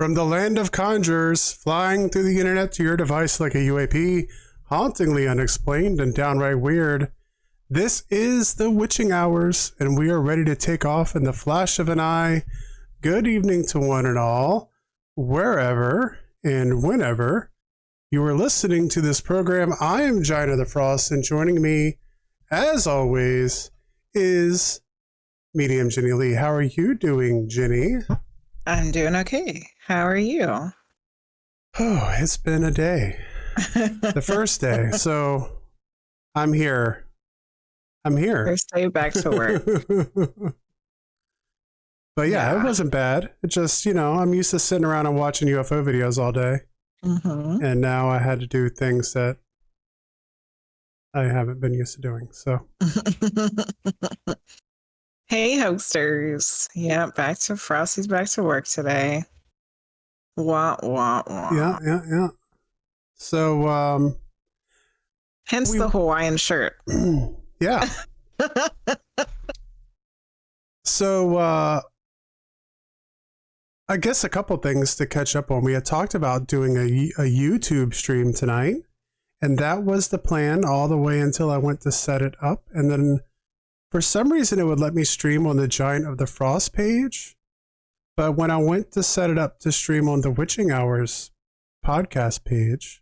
From the land of conjures, flying through the internet to your device like a UAP, hauntingly unexplained and downright weird, this is the witching hours, and we are ready to take off in the flash of an eye. Good evening to one and all, wherever and whenever you are listening to this program. I am Gina the Frost, and joining me, as always, is Medium Jenny Lee. How are you doing, Jenny? I'm doing okay. How are you? Oh, it's been a day. The first day. So I'm here. First day back to work. But yeah, it wasn't bad. It just, I'm used to sitting around and watching UFO videos all day. Mm-hmm. And now I had to do things that I haven't been used to doing. So. Hey, hosters. Yeah, back to Frosty's back to work today. Wah, wah, wah. Yeah. So, hence the Hawaiian shirt. Yeah. So, I guess a couple things to catch up on. We had talked about doing a YouTube stream tonight, and that was the plan all the way until I went to set it up. And then for some reason, it would let me stream on the Giant of the Frost page. But when I went to set it up to stream on the Witching Hours podcast page,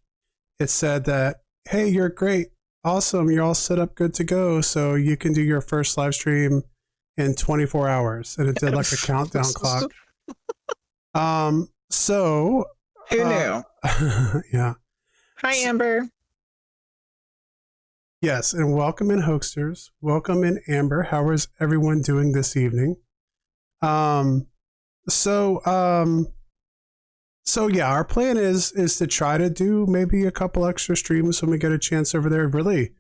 it said that, hey, you're great. Awesome. You're all set up, good to go. So you can do your first live stream in 24 hours. And it did like a countdown clock. So who knew? Yeah. Hi, Amber. Yes, and welcome in, hosters. Welcome in, Amber. How is everyone doing this evening? So yeah, our plan is to try to do maybe a couple extra streams when we get a chance over there. Really,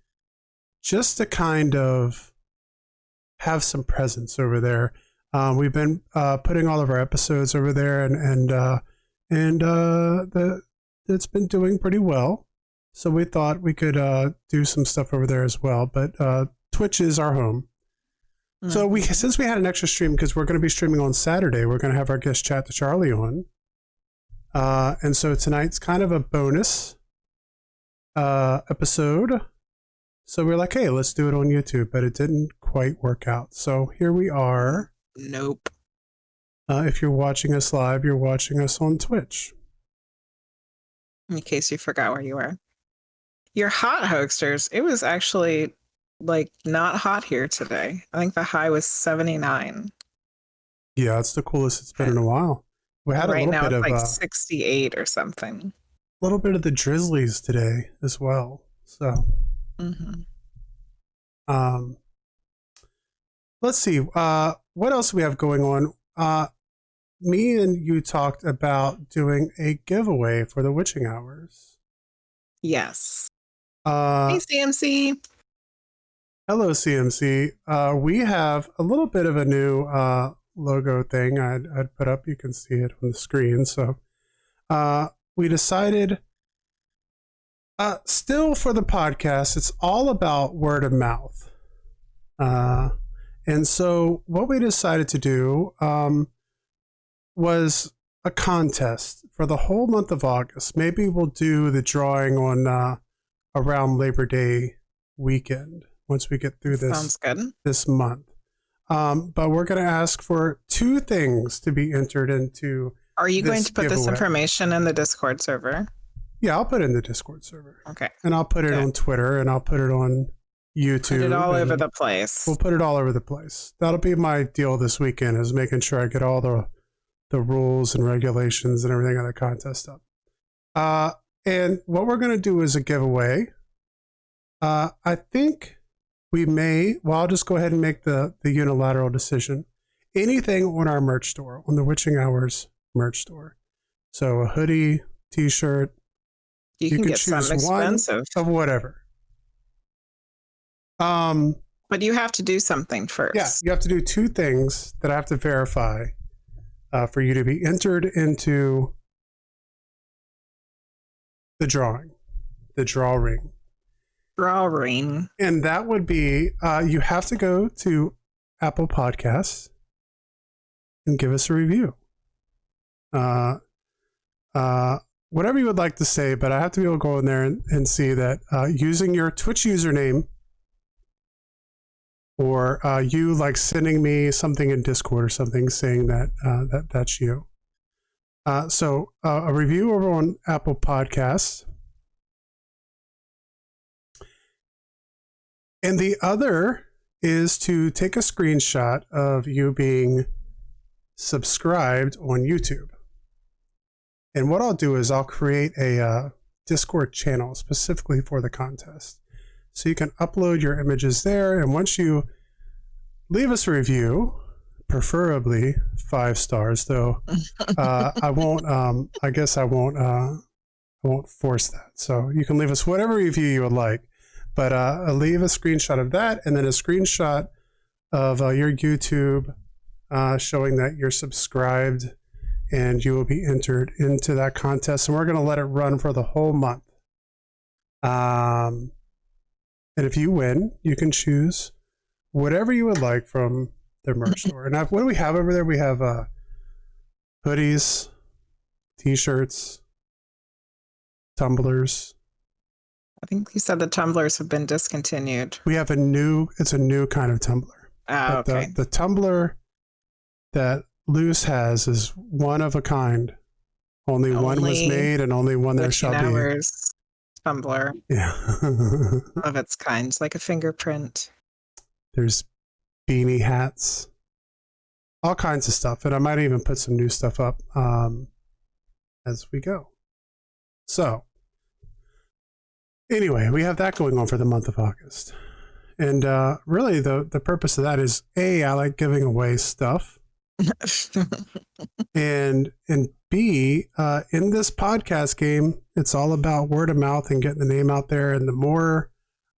just to kind of have some presence over there. We've been putting all of our episodes over there, and it's been doing pretty well. So we thought we could do some stuff over there as well. But Twitch is our home. Mm-hmm. So since we had an extra stream, because we're going to be streaming on Saturday, we're going to have our guest Chat to Charlie on. And so tonight's kind of a bonus episode. So we're like, hey, let's do it on YouTube. But it didn't quite work out. So here we are. Nope. If you're watching us live, you're watching us on Twitch. In case you forgot where you were. You're hot, hosters. It was actually not hot here today. I think the high was 79. Yeah, it's the coolest it's been in a while. We had right a little now bit it's of 68 or something. A little bit of the drizzlies today as well. So, let's see. What else do we have going on? Me and you talked about doing a giveaway for the Witching Hours. Yes. Hey, CMC. Hello, CMC. We have a little bit of a new logo thing I'd put up. You can see it on the screen. So we decided, still for the podcast, it's all about word of mouth. And so what we decided to do was a contest for the whole month of August. Maybe we'll do the drawing on around Labor Day weekend once we get through this month. But we're going to ask for two things to be entered into. Are you going to put this information in the Discord server? Yeah, I'll put it in the Discord server. Okay. And I'll put it on Twitter, and I'll put it on YouTube. Put it all over the place. We'll put it all over the place. That'll be my deal this weekend, is making sure I get all the rules and regulations and everything of the contest up. And what we're going to do is a giveaway. I think we may, I'll just go ahead and make the unilateral decision. Anything on our merch store, on the Witching Hours merch store. So a hoodie, t-shirt. You can get choose some expensive. One of whatever. But you have to do something first. Yeah, you have to do two things that I have to verify for you to be entered into the drawing, the drawing. Drawing. And that would be, you have to go to Apple Podcasts and give us a review. whatever you would like to say, but I have to be able to go in there and see that using your Twitch username or you like sending me something in Discord or something saying that that's you. So a review over on Apple Podcasts. And the other is to take a screenshot of you being subscribed on YouTube. And what I'll do is I'll create a Discord channel specifically for the contest. So you can upload your images there. And once you leave us a review, preferably 5 stars, though I won't, I guess I won't force that. So you can leave us whatever review you would like. But leave a screenshot of that and then a screenshot of your YouTube showing that you're subscribed, and you will be entered into that contest. And we're going to let it run for the whole month. And if you win, you can choose whatever you would like from the merch store. And what do we have over there? We have hoodies, t-shirts, tumblers. I think you said the tumblers have been discontinued. We have it's a new kind of tumbler. Oh, okay. The tumbler that Luce has is one of a kind. Only one was made and only one there shall be. Hours tumbler. Yeah. Of its kind. It's like a fingerprint. There's beanie hats. All kinds of stuff. And I might even put some new stuff up as we go. So anyway, we have that going on for the month of August. And really, the purpose of that is, A, I like giving away stuff. and B, in this podcast game, it's all about word of mouth and getting the name out there. And the more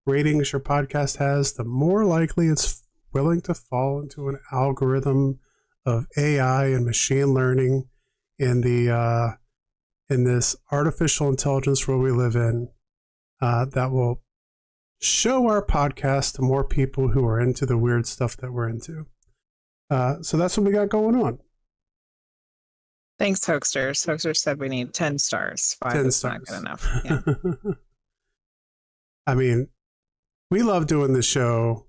ratings your podcast has, the more likely it's willing to fall into an algorithm of AI and machine learning in this artificial intelligence world we live in. That will show our podcast to more people who are into the weird stuff that we're into. So that's what we got going on. Thanks, Hoaxsters. Hoaxsters said we need 10 stars. 5 is not good enough. Yeah. I mean, we love doing the show,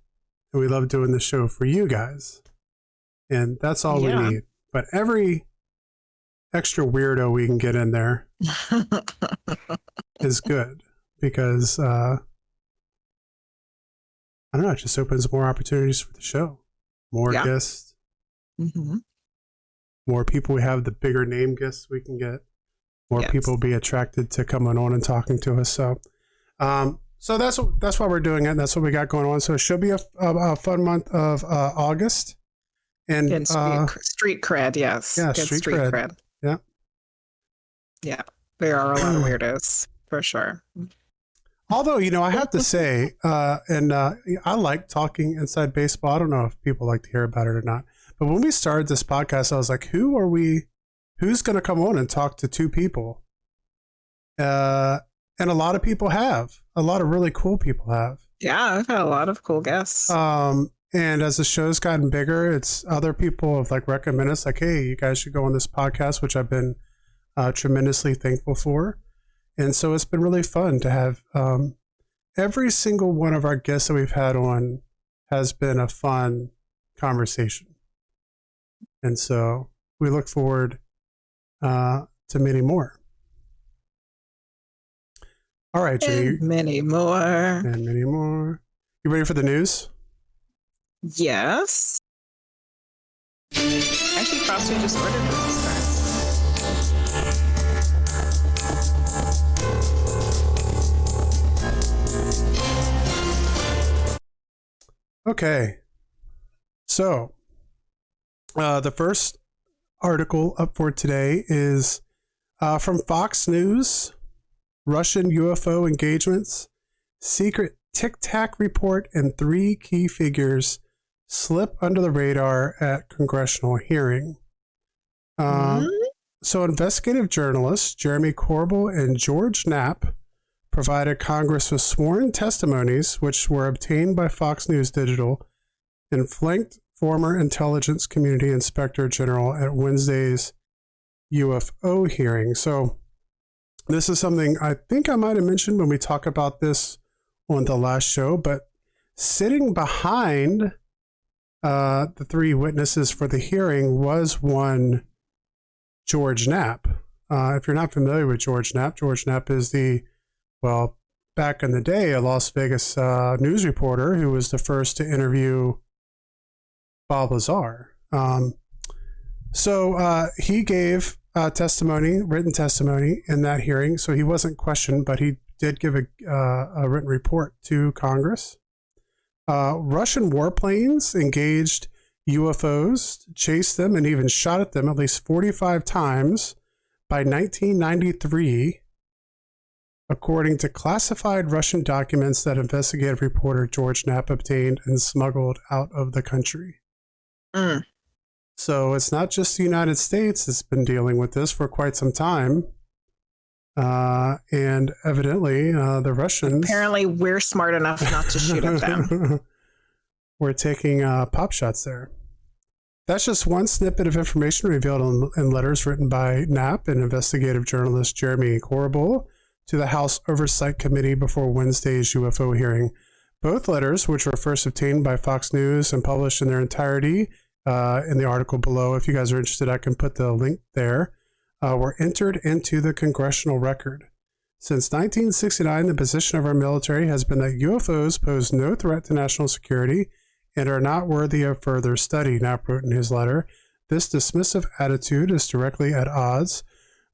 and we love doing the show for you guys. And that's all we need. But every extra weirdo we can get in there is good. Because, I don't know, it just opens more opportunities for the show. More guests. Mm-hmm. More people we have, the bigger name guests we can get. More people be attracted to coming on and talking to us. So that's why we're doing it. That's what we got going on. So it should be a fun month of August. And street cred, yes. Yeah, good street cred. Yeah. Yeah. There are a lot of weirdos, for sure. Although, I have to say, I like talking inside baseball. I don't know if people like to hear about it or not. But when we started this podcast, I was like, who's going to come on and talk to 2 people? And a lot of people have. A lot of really cool people have. Yeah, I've had a lot of cool guests. And as the show's gotten bigger, it's other people have recommended us, hey, you guys should go on this podcast, which I've been tremendously thankful for. And so it's been really fun to have every single one of our guests that we've had on has been a fun conversation. And so we look forward to many more. All right, Jenny. And many more. And many more. You ready for the news? Yes. Actually, Frosty just ordered this time. Okay, so the first article up for today is from Fox News. Russian UFO engagements, secret Tic Tac report, and 3 key figures slip under the radar at congressional hearing. So investigative journalists Jeremy Corbell and George Knapp provided Congress with sworn testimonies which were obtained by Fox News Digital and flanked former Intelligence Community Inspector General at Wednesday's UFO hearing. So this is something I think I might have mentioned when we talk about this on the last show, but sitting behind the three witnesses for the hearing was one George Knapp. If you're not familiar with George Knapp is back in the day, a Las Vegas news reporter who was the first to interview Bob Lazar. So he gave written testimony in that hearing. So he wasn't questioned, but he did give a written report to Congress. Russian warplanes engaged UFOs, chased them, and even shot at them at least 45 times by 1993, according to classified Russian documents that investigative reporter George Knapp obtained and smuggled out of the country. Mm. So it's not just the United States that's been dealing with this for quite some time. And evidently, the Russians... Apparently, we're smart enough not to shoot at them. We're taking pop shots there. That's just one snippet of information revealed in letters written by Knapp and investigative journalist Jeremy Corbell to the House Oversight Committee before Wednesday's UFO hearing. Both letters, which were first obtained by Fox News and published in their entirety in the article below, if you guys are interested, I can put the link there, were entered into the congressional record. Since 1969, the position of our military has been that UFOs pose no threat to national security and are not worthy of further study, Knapp wrote in his letter. This dismissive attitude is directly at odds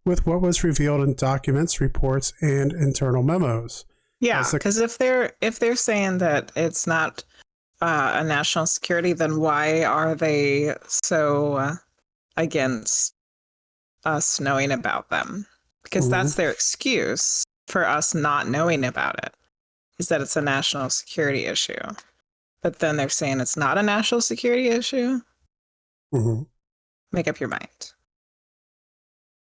with what was revealed in documents, reports, and internal memos. Yeah, because if they're saying that it's not a national security, then why are they so against us knowing about them? Because that's their excuse for us not knowing about it, is that it's a national security issue. But then they're saying it's not a national security issue. Mm-hmm. Make up your mind.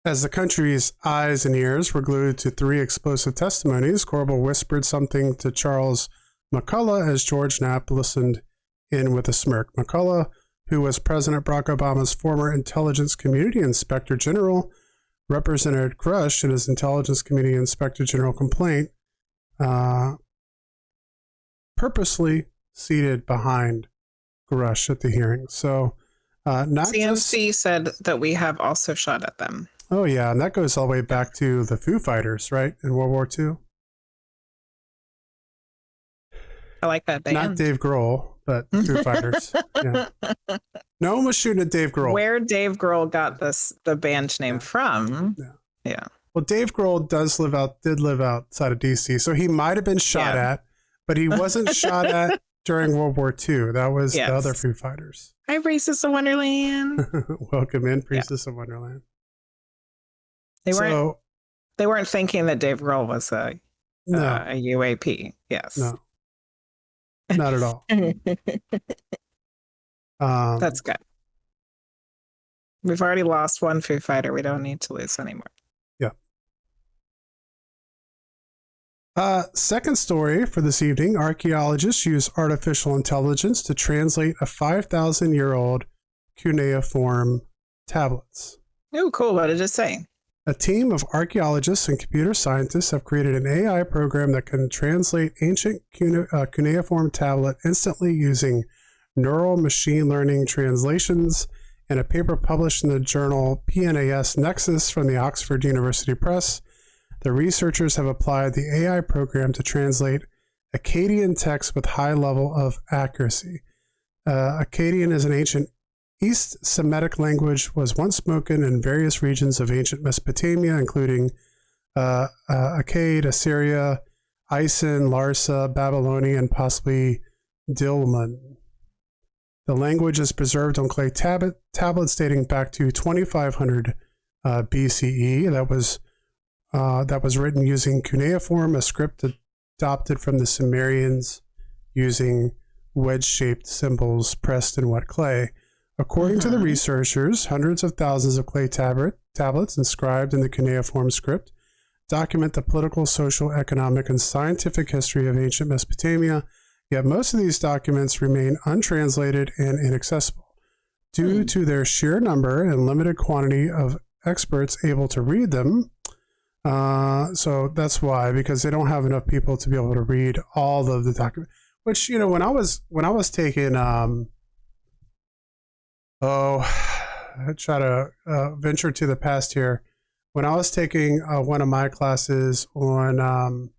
As the country's eyes and ears were glued to three explosive testimonies, Corbell whispered something to Charles McCullough as George Knapp listened in with a smirk. McCullough, who was President Barack Obama's former Intelligence Community Inspector General, represented Grush in his Intelligence Committee Inspector General complaint, purposely seated behind Grush at the hearing. So CNC said that we have also shot at them. Oh, yeah, and that goes all the way back to the Foo Fighters, right, in World War II? I like that band. Not Dave Grohl, but Foo Fighters. Yeah. No one was shooting at Dave Grohl. Where Dave Grohl got the band name from. Yeah. Well, Dave Grohl did live outside of D.C., so he might have been shot at, but he wasn't shot at during World War II. That was the other Foo Fighters. Hi, Priestess of Wonderland. Welcome in, Priestess of Wonderland. They weren't thinking that Dave Grohl was a UAP. Yes. No. Not at all. That's good. We've already lost one Foo Fighter. We don't need to lose anymore. Yeah. Second story for this evening. Archaeologists use artificial intelligence to translate a 5,000-year-old cuneiform tablets. Oh, cool. What did it say? A team of archaeologists and computer scientists have created an AI program that can translate ancient cuneiform tablet instantly using neural machine learning translations. In a paper published in the journal PNAS Nexus from the Oxford University Press, the researchers have applied the AI program to translate Akkadian text with high level of accuracy. Akkadian is an ancient East Semitic language, was once spoken in various regions of ancient Mesopotamia, including Akkad, Assyria, Isin, Larsa, Babylonia, and possibly Dilmun. The language is preserved on clay tablets dating back to 2500 BCE. That was written using cuneiform, a script adopted from the Sumerians using wedge-shaped symbols pressed in wet clay. According to the researchers, hundreds of thousands of clay tablets inscribed in the cuneiform script document the political, social, economic, and scientific history of ancient Mesopotamia, yet most of these documents remain untranslated and inaccessible. Due to their sheer number and limited quantity of experts able to read them. So that's why, because they don't have enough people to be able to read all of the document. Which, you know, when I was taking I try to venture to the past here. When I was taking one of my classes on, I'm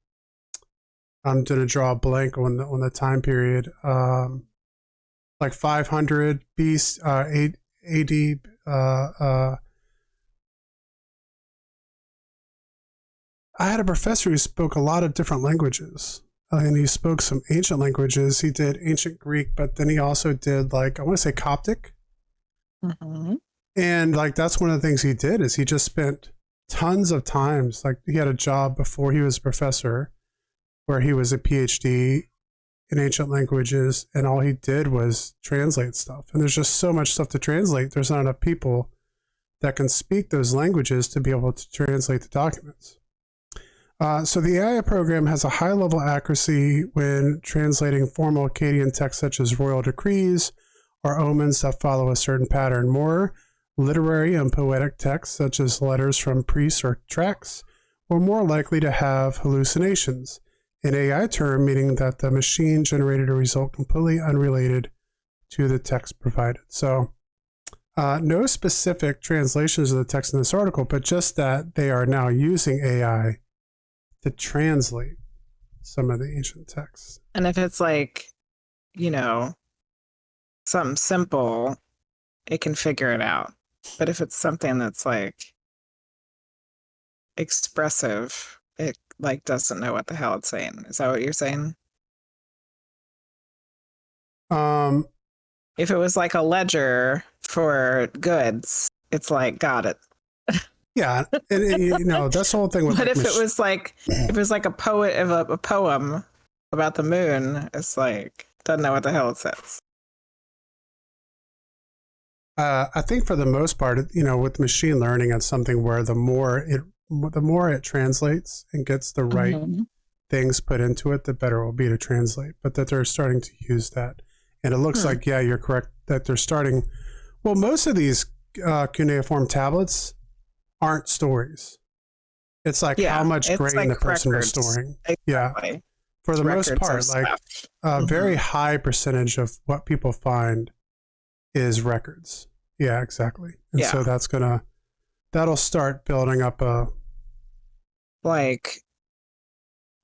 going to draw a blank on the time period, like 500 BC, AD. I had a professor who spoke a lot of different languages, and he spoke some ancient languages. He did ancient Greek, but then he also did, like, I want to say Coptic. Mm-hmm. And like that's one of the things he did is he just spent tons of times. Like he had a job before he was a professor where he was a PhD in ancient languages, and all he did was translate stuff. And there's just so much stuff to translate. There's not enough people that can speak those languages to be able to translate the documents. So the AI program has a high level accuracy when translating formal Akkadian texts such as royal decrees or omens that follow a certain pattern. More literary and poetic texts, such as letters from priests or tracts, were more likely to have hallucinations, an AI term meaning that the machine generated a result completely unrelated to the text provided. So, no specific translations of the text in this article, but just that they are now using AI to translate some of the ancient texts. And if it's like, you know, something simple, it can figure it out. But if it's something that's like expressive, it like doesn't know what the hell it's saying. Is that what you're saying? If it was like a ledger for goods, it's like got it. Yeah, and you know that's the whole thing with. But if it was like a poet of a poem about the moon, it's like doesn't know what the hell it says. I think for the most part, you know, with machine learning, it's something where the more it translates and gets the right things put into it, the better it will be to translate. But that they're starting to use that, and it looks like, yeah, you're correct that they're starting. Well, most of these cuneiform tablets aren't stories. It's like how much grain like the person was storing. Exactly. Yeah, for the most part, like a very high percentage of what people find is records. Yeah, exactly. And so that'll start building up a, like,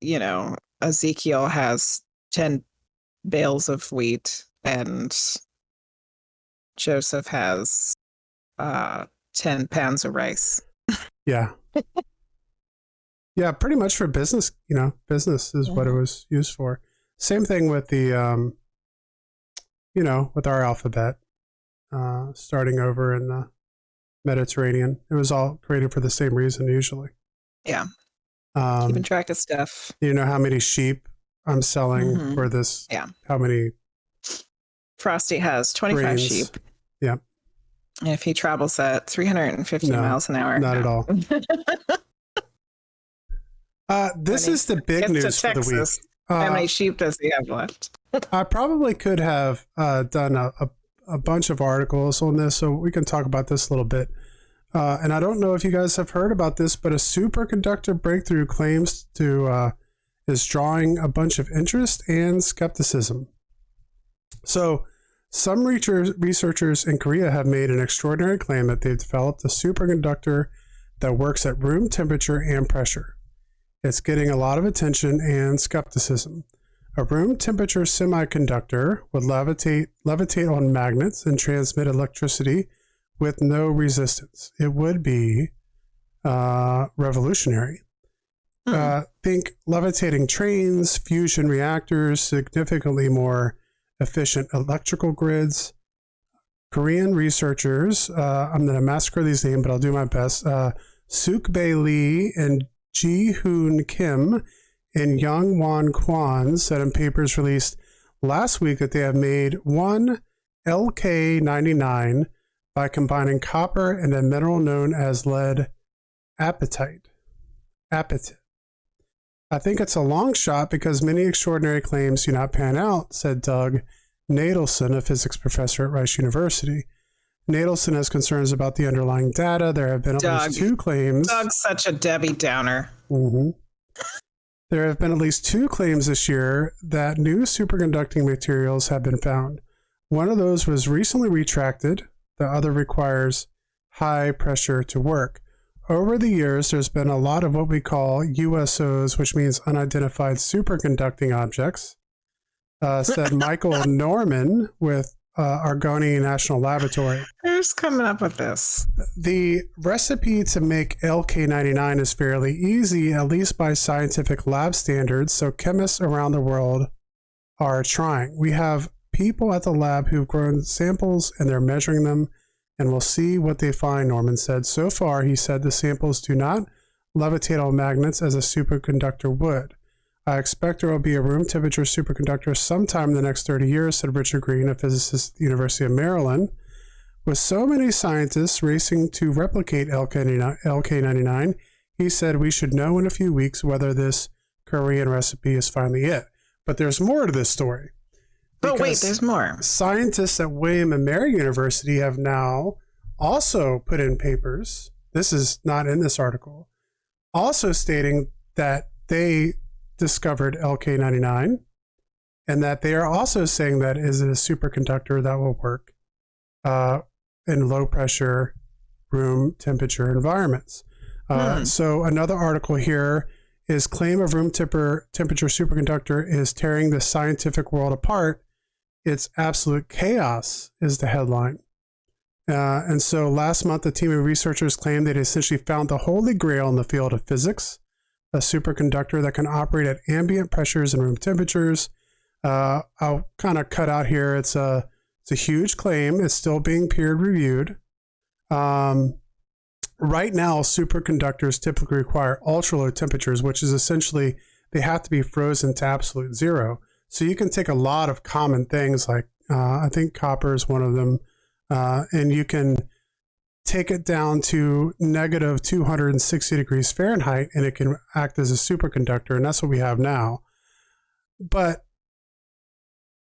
you know, Ezekiel has 10 bales of wheat and Joseph has 10 pounds of rice. Yeah. Yeah, pretty much for business, you know, business is what it was used for. Same thing with the, you know, with our alphabet, starting over in the Mediterranean. It was all created for the same reason usually. Yeah. Keeping track of stuff. You know how many sheep I'm selling for this? Yeah. How many? Frosty has 25 grains. Sheep. Yeah. And if he travels at 350 miles an hour. Not at all. This is the big news for the week. How many sheep does he have left? I probably could have done a bunch of articles on this, so we can talk about this a little bit. And I don't know if you guys have heard about this, but a superconductor breakthrough claims to is drawing a bunch of interest and skepticism. So some researchers in Korea have made an extraordinary claim that they've developed a superconductor that works at room temperature and pressure. It's getting a lot of attention and skepticism. A room temperature semiconductor would levitate on magnets and transmit electricity with no resistance. It would be revolutionary. Think levitating trains, fusion reactors, significantly more efficient electrical grids. Korean researchers, I'm going to massacre these names, but I'll do my best. Suk-bae Lee and Ji-hoon Kim and Young-won Kwon said in papers released last week that they have made one LK99 by combining copper and a mineral known as lead apatite. I think it's a long shot because many extraordinary claims do not pan out, said Doug Nadelson, a physics professor at Rice University. Nadelson has concerns about the underlying data. There have been at least 2 claims. Doug's such a Debbie Downer. Mm-hmm. There have been at least 2 claims this year that new superconducting materials have been found. One of those was recently retracted. The other requires high pressure to work. Over the years, there's been a lot of what we call USOs, which means unidentified superconducting objects, said Michael Norman with Argonne National Laboratory. Who's coming up with this? The recipe to make LK99 is fairly easy, at least by scientific lab standards, so chemists around the world are trying. We have people at the lab who've grown samples and they're measuring them, and we'll see what they find, Norman said. So far, he said, the samples do not levitate on magnets as a superconductor would. I expect there will be a room temperature superconductor sometime in the next 30 years, said Richard Green, a physicist at the University of Maryland. With so many scientists racing to replicate LK99, he said we should know in a few weeks whether this Korean recipe is finally it. But there's more to this story. Oh, wait, there's more. Scientists at William and Mary University have now also put in papers, this is not in this article, also stating that they discovered LK99 and that they are also saying that is a superconductor that will work in low pressure room temperature environments. So another article here is claim of room temperature superconductor is tearing the scientific world apart. It's absolute chaos is the headline. And so last month, a team of researchers claimed they'd essentially found the holy grail in the field of physics, a superconductor that can operate at ambient pressures and room temperatures. I'll kind of cut out here. It's a huge claim. It's still being peer reviewed. Right now, superconductors typically require ultra low temperatures, which is essentially they have to be frozen to absolute zero. So you can take a lot of common things like I think copper is one of them, and you can take it down to negative 260 degrees Fahrenheit, and it can act as a superconductor, and that's what we have now. But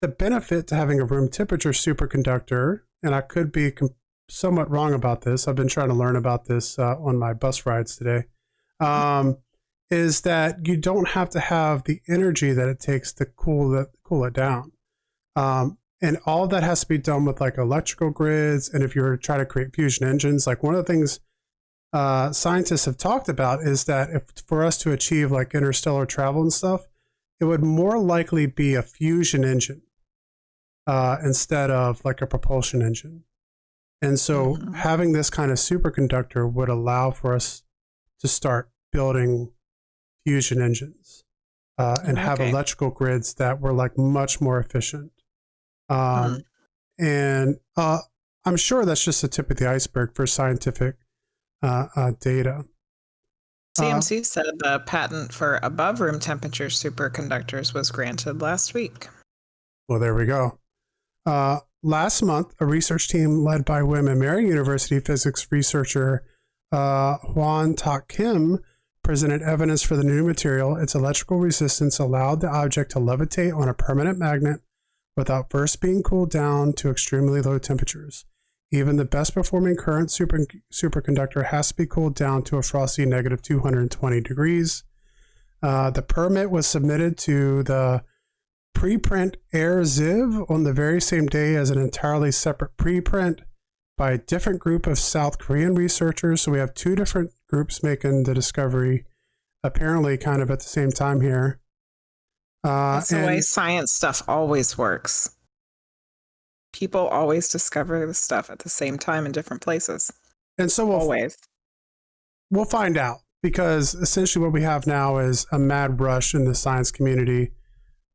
the benefit to having a room temperature superconductor, and I could be somewhat wrong about this, I've been trying to learn about this on my bus rides today, is that you don't have to have the energy that it takes to cool it down. And all of that has to be done with like electrical grids. And if you're trying to create fusion engines, like one of the things scientists have talked about is that if for us to achieve like interstellar travel and stuff, it would more likely be a fusion engine instead of like a propulsion engine. And so having this kind of superconductor would allow for us to start building fusion engines and have electrical grids that were like much more efficient. And I'm sure that's just the tip of the iceberg for scientific data. CMC said the patent for above room temperature superconductors was granted last week. Well, there we go. Last month, a research team led by William and Mary University physics researcher Hwan Tak Kim presented evidence for the new material. Its electrical resistance allowed the object to levitate on a permanent magnet without first being cooled down to extremely low temperatures. Even the best performing current superconductor has to be cooled down to a frosty negative 220 degrees. The permit was submitted to the preprint Air Ziv on the very same day as an entirely separate preprint by a different group of South Korean researchers. So we have 2 different groups making the discovery, apparently kind of at the same time here. That's the way science stuff always works. People always discover the stuff at the same time in different places. And so we'll find out, because essentially what we have now is a mad rush in the science community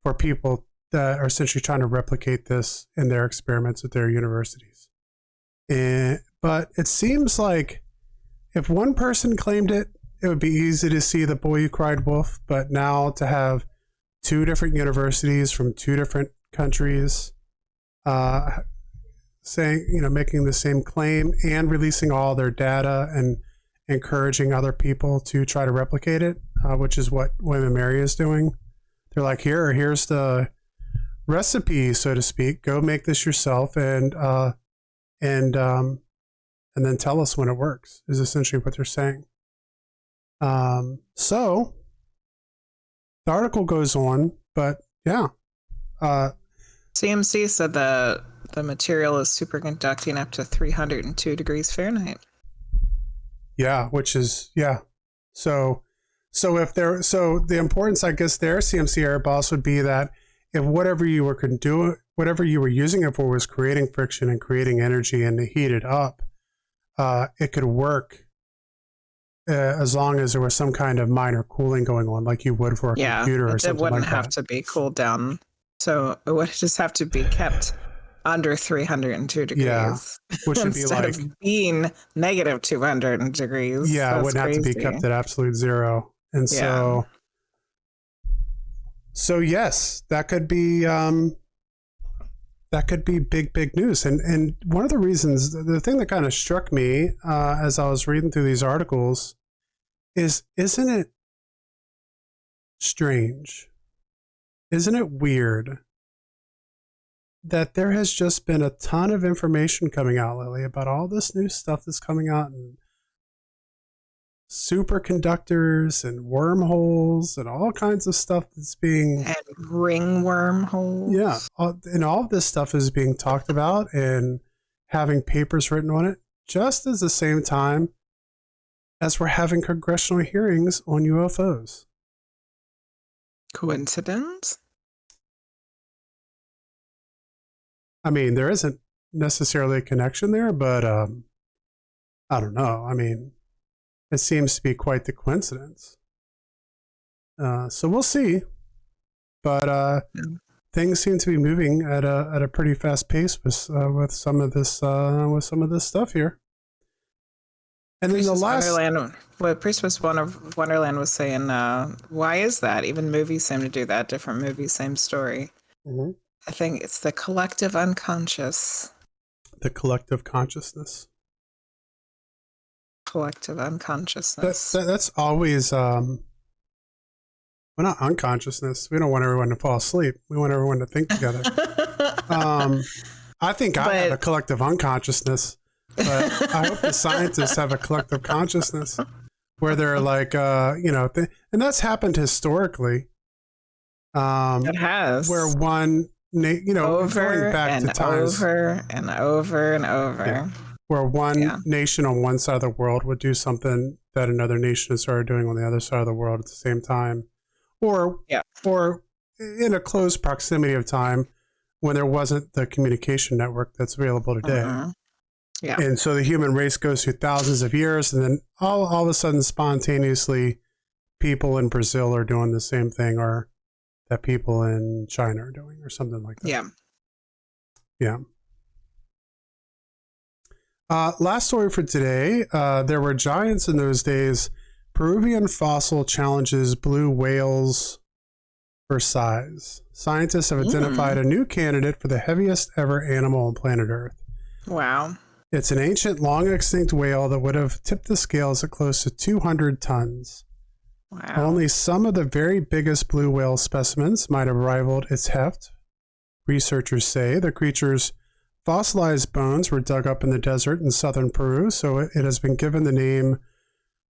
for people that are essentially trying to replicate this in their experiments at their universities. But it seems like if one person claimed it, it would be easy to see the boy who cried wolf. But now to have 2 different universities from 2 different countries saying, making the same claim and releasing all their data and encouraging other people to try to replicate it, which is what William and Mary is doing. They're like, here's the recipe, so to speak. Go make this yourself, and and then tell us when it works, is essentially what they're saying. So the article goes on, but yeah. CMC said the material is superconducting up to 302 degrees Fahrenheit. Yeah, which is, yeah. So the importance, I guess, there, CMC air boss, would be that if whatever you were using it for was creating friction and creating energy and to heat it up, it could work as long as there was some kind of minor cooling going on, like you would for a computer or something like that. It wouldn't have to be cooled down. So it would just have to be kept under 302 degrees. Yeah, which would be like of being negative 200 degrees. Yeah, it wouldn't have to be kept at absolute zero. And so yes, that could be big news. And one of the reasons, the thing that kind of struck me as I was reading through these articles is, isn't it strange? Isn't it weird that there has just been a ton of information coming out lately about all this new stuff that's coming out, and superconductors and wormholes and all kinds of stuff that's being... And ring wormholes. Yeah. And all of this stuff is being talked about and having papers written on it, just at the same time as we're having congressional hearings on UFOs. Coincidence? I mean, there isn't necessarily a connection there, but I don't know. I mean, it seems to be quite the coincidence. So we'll see. But things seem to be moving at a pretty fast pace with some of this stuff here. And then Priestess Wonderland was saying, why is that? Even movies seem to do that. Different movies, same story. Mm-hmm. I think it's the collective unconscious. The collective consciousness. Collective unconsciousness. That's always, well, not unconsciousness. We don't want everyone to fall asleep. We want everyone to think together. I think I have a collective unconsciousness, but I hope the scientists have a collective consciousness where they're like, and that's happened historically. It has. Where one, over going back and to times, over and over and over. Yeah, where one nation on one side of the world would do something that another nation started doing on the other side of the world at the same time, or in a close proximity of time when there wasn't the communication network that's available today. Uh-huh. Yeah. And so the human race goes through thousands of years, and then all of a sudden, spontaneously, people in Brazil are doing the same thing, or that people in China are doing, or something like that. Yeah. Yeah. Last story for today. There were giants in those days. Peruvian fossil challenges blue whales for size. Scientists have identified a new candidate for the heaviest ever animal on planet Earth. Wow. It's an ancient, long extinct whale that would have tipped the scales at close to 200 tons. Wow. Only some of the very biggest blue whale specimens might have rivaled its heft. Researchers say the creature's fossilized bones were dug up in the desert in southern Peru, so it has been given the name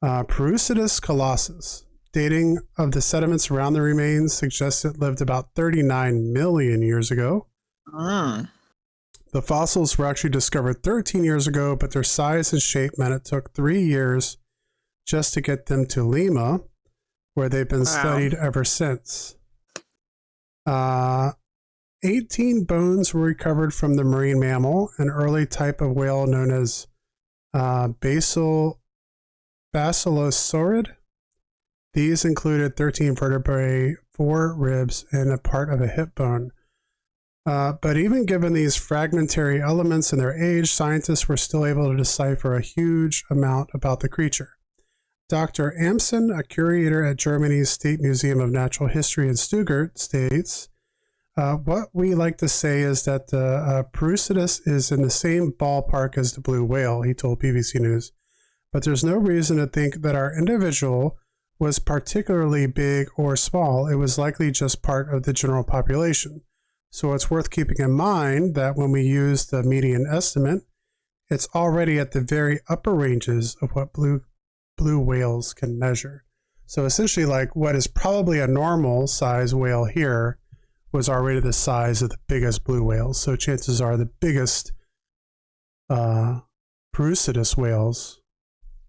Perucidus colossus. Dating of the sediments around the remains suggests it lived about 39 million years ago. The fossils were actually discovered 13 years ago, but their size and shape meant it took 3 years just to get them to Lima, where they've been studied ever since. 18 bones were recovered from the marine mammal, an early type of whale known as Basilosaurid. These included 13 vertebrae, 4 ribs, and a part of a hip bone. But even given these fragmentary elements and their age, scientists were still able to decipher a huge amount about the creature. Dr. Amson, a curator at Germany's State Museum of Natural History in Stuttgart, states, what we like to say is that the Perucidus is in the same ballpark as the blue whale, he told BBC News. But there's no reason to think that our individual was particularly big or small. It was likely just part of the general population. So it's worth keeping in mind that when we use the median estimate, it's already at the very upper ranges of what blue whales can measure. So essentially, like what is probably a normal size whale here was already the size of the biggest blue whales. So chances are the biggest Perucidus whales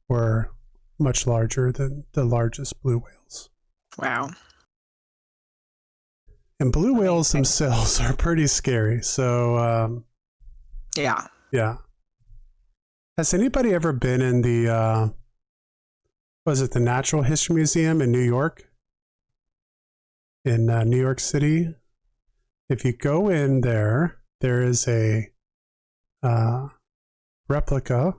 were much larger than the largest blue whales. Wow. And blue whales themselves are pretty scary. So yeah. Has anybody ever been in the was it the Natural History Museum in New York? In New York City? If you go in there, there is a replica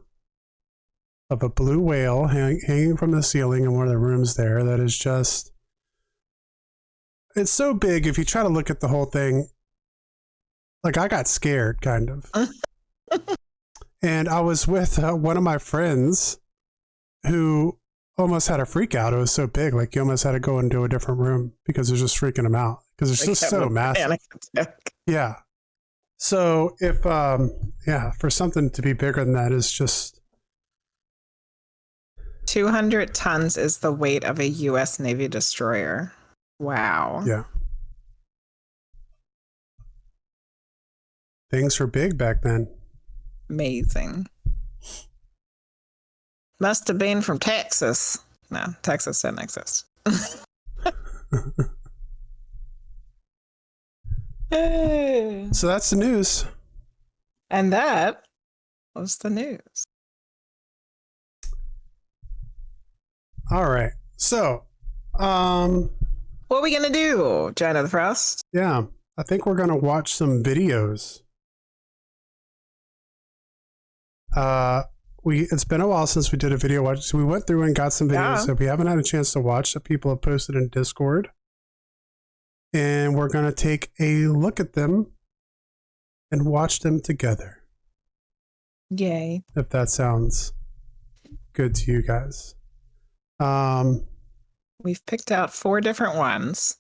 of a blue whale hanging from the ceiling in one of the rooms there that is just, it's so big. If you try to look at the whole thing, like I got scared kind of. And I was with one of my friends who almost had a freak out. It was so big. Like he almost had to go into a different room because it was just freaking him out because it's just so massive. Yeah. So if, for something to be bigger than that is just. 200 tons is the weight of a U.S. Navy destroyer. Wow. Yeah. Things were big back then. Amazing. Must have been from Texas. No, Texas didn't exist. So that's the news. And that was the news. All right. So, what are we going to do, Joanna the Frost? Yeah, I think we're going to watch some videos. It's been a while since we did a video watch. So we went through and got some videos that we haven't had a chance to watch that people have posted in Discord. And we're going to take a look at them and watch them together. Yay. If that sounds good to you guys. We've picked out 4 different ones.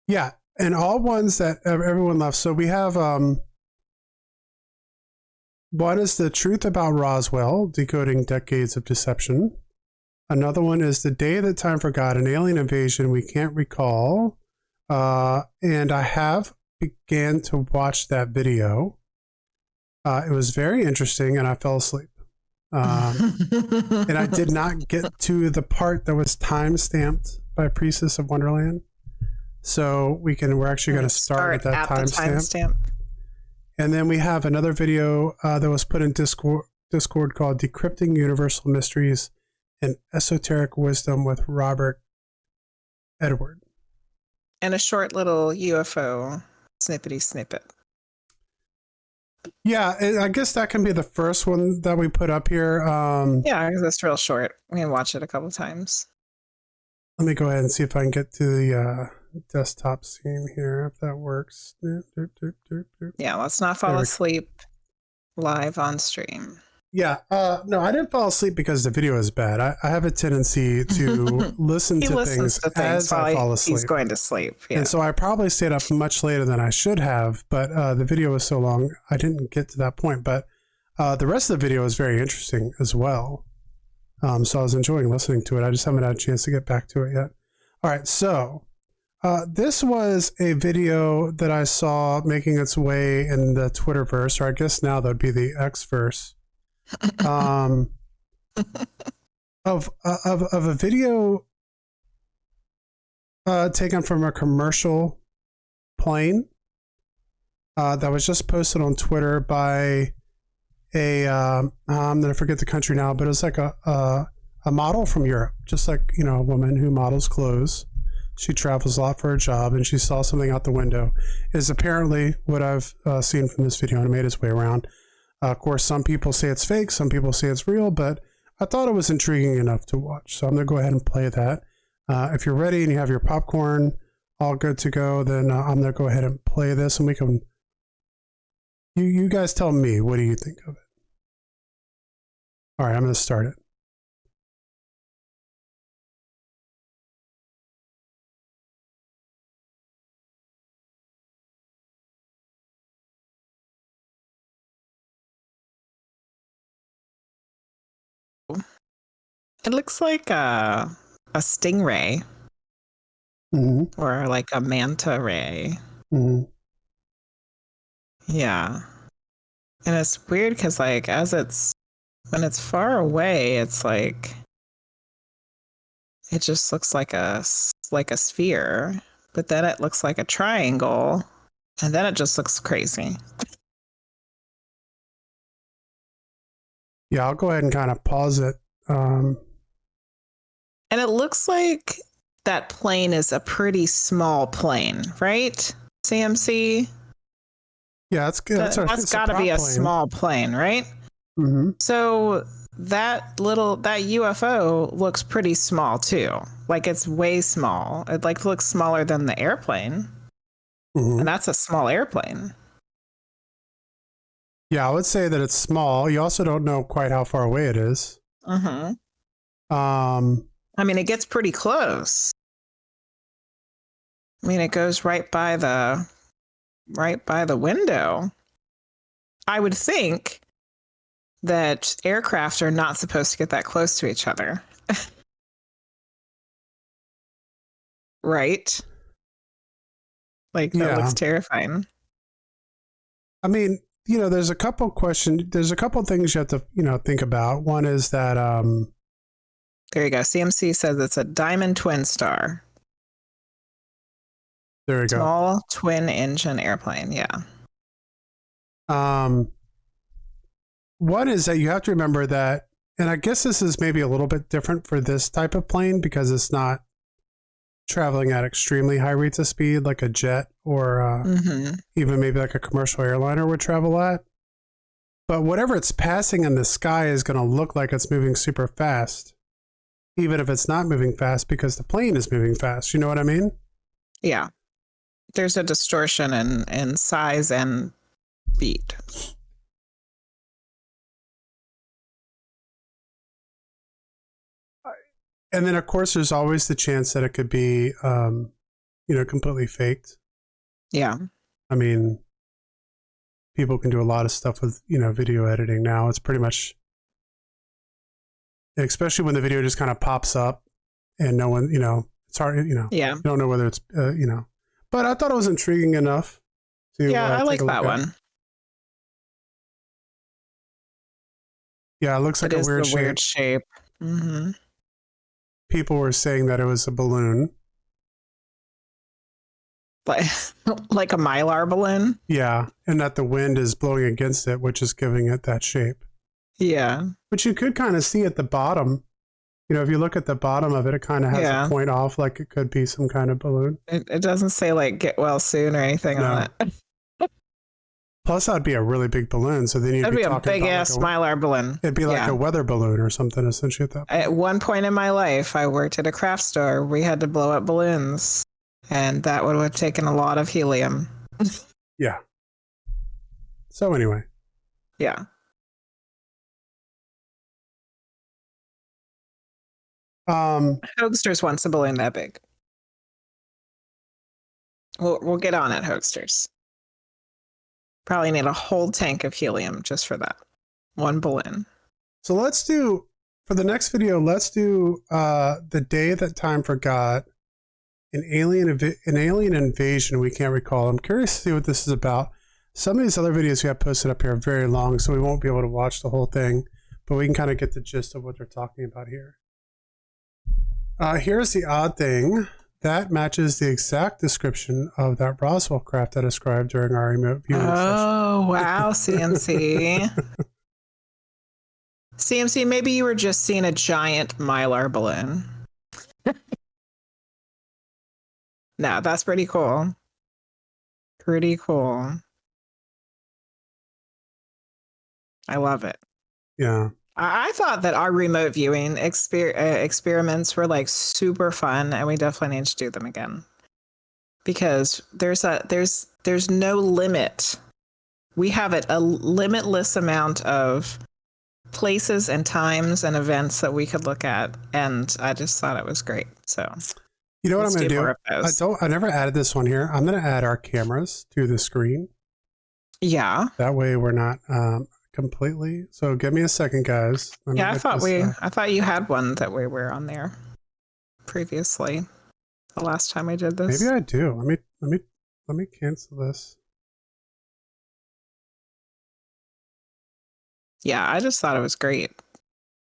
Yeah, and all ones that everyone loves. So we have one is The Truth About Roswell, Decoding Decades of Deception. Another one is The Day That Time Forgot, an alien invasion we can't recall. And I have began to watch that video. It was very interesting, and I fell asleep. And I did not get to the part that was time-stamped by Priestess of Wonderland. So we're actually going to start at that timestamp. And then we have another video that was put in Discord called Decrypting Universal Mysteries and Esoteric Wisdom with Robert Edward. And a short little UFO snippety snippet. Yeah, I guess that can be the first one that we put up here. Yeah, it's real short. We can watch it a couple times. Let me go ahead and see if I can get to the desktop scene here, if that works. Yeah, let's not fall asleep live on stream. Yeah, no, I didn't fall asleep because the video is bad. I have a tendency to listen to things as I fall asleep. He's going to sleep. Yeah. And so I probably stayed up much later than I should have, but the video was so long, I didn't get to that point. But the rest of the video is very interesting as well. So I was enjoying listening to it. I just haven't had a chance to get back to it yet. All right, so this was a video that I saw making its way in the Twitterverse, or I guess now that would be the Xverse. Of a video taken from a commercial plane that was just posted on Twitter by I'm gonna forget the country now, but it was like a model from Europe, just like, you know, a woman who models clothes. She travels a lot for her job, and she saw something out the window. Is apparently what I've seen from this video, and it made its way around. Of course, some people say it's fake, some people say it's real, but I thought it was intriguing enough to watch. So I'm going to go ahead and play that. If you're ready and you have your popcorn all good to go, then I'm going to go ahead and play this, and we can... You guys tell me, what do you think of it? All right, I'm going to start it. It looks like a stingray Hmm. or like a manta ray. Hmm. Yeah. And it's weird because like when it's far away, it's like it just looks like like a sphere, but then it looks like a triangle, and then it just looks crazy. Yeah, I'll go ahead and kind of pause it. And it looks like that plane is a pretty small plane, right? CMC. Yeah, it's good. That's It's a got to prop be a plane. small plane, right? Hmm. So that UFO looks pretty small too. Like it's way small. It like looks smaller than the airplane, Hmm. and that's a small airplane. Yeah, I would say that it's small. You also don't know quite how far away it is. Mm-hmm. Um, I mean, it gets pretty close. I mean, it goes right by the window. I would think that aircraft are not supposed to get that close to each other. Right? Like that yeah, looks terrifying. I mean, there's a couple things you have to, think about. One is that, There you go. CMC says it's a diamond twin star. there you go. Small twin engine airplane. Yeah. Um, one is that you have to remember that, and I guess this is maybe a little bit different for this type of plane because it's not traveling at extremely high rates of speed like a jet or Mm-hmm. even maybe like a commercial airliner would travel at. But whatever it's passing in the sky is going to look like it's moving super fast, even if it's not moving fast because the plane is moving fast. You know what I mean? Yeah. There's a distortion in size and speed. And then, of course, there's always the chance that it could be, completely faked. Yeah. I mean, people can do a lot of stuff with, video editing now. It's pretty much, especially when the video just kind of pops up and no one, it's hard, Yeah. you don't know whether it's, but I thought it was intriguing enough to Yeah, I take like a look that at. one. Yeah, it looks like It a is weird the shape. weird shape. Mm-hmm. People were saying that it was a balloon. Like like a Mylar balloon. Yeah, and that the wind is blowing against it, which is giving it that shape. Yeah. Which you could kind of see at the bottom. If you look at the bottom of it, it kind of has Yeah. a point off like it could be some kind of balloon. It doesn't say like get well soon or anything on No. it. Plus, that'd be a really big balloon. So then you'd That'd be be a talking big about ass Mylar balloon. it'd be like Yeah. a weather balloon or something, essentially, at that point. At one point in my life, I worked at a craft store. We had to blow up balloons, and that would have taken a lot of helium. Yeah. So anyway, Yeah. Hoaxsters wants a balloon that big. We'll get on it, Hoaxsters. Probably need a whole tank of helium just for that one balloon. so let's do for the next video. Let's do the day that time forgot an alien invasion. We can't recall. I'm curious to see what this is about. Some of these other videos we have posted up here are very long, so we won't be able to watch the whole thing, but we can kind of get the gist of what they're talking about here. Here's the odd thing. That matches the exact description of that Roswell craft I described during our remote viewing session. Oh, wow, CMC. CMC, maybe you were just seeing a giant Mylar balloon. No, that's pretty cool. Pretty cool. I love it. Yeah. I thought that our remote viewing experiments were like super fun, and we definitely need to do them again because there's no limit. We have a limitless amount of places and times and events that we could look at, and I just thought it was great. So You know what I'm going to more do? of those. I never added this one here. I'm going to add our cameras to the screen. Yeah. That way we're not completely. So give me a second, guys. Let me Yeah, get this, I thought you had one that we were on there previously. The last time we did this. maybe I do. Let me cancel this. Yeah, I just thought it was great.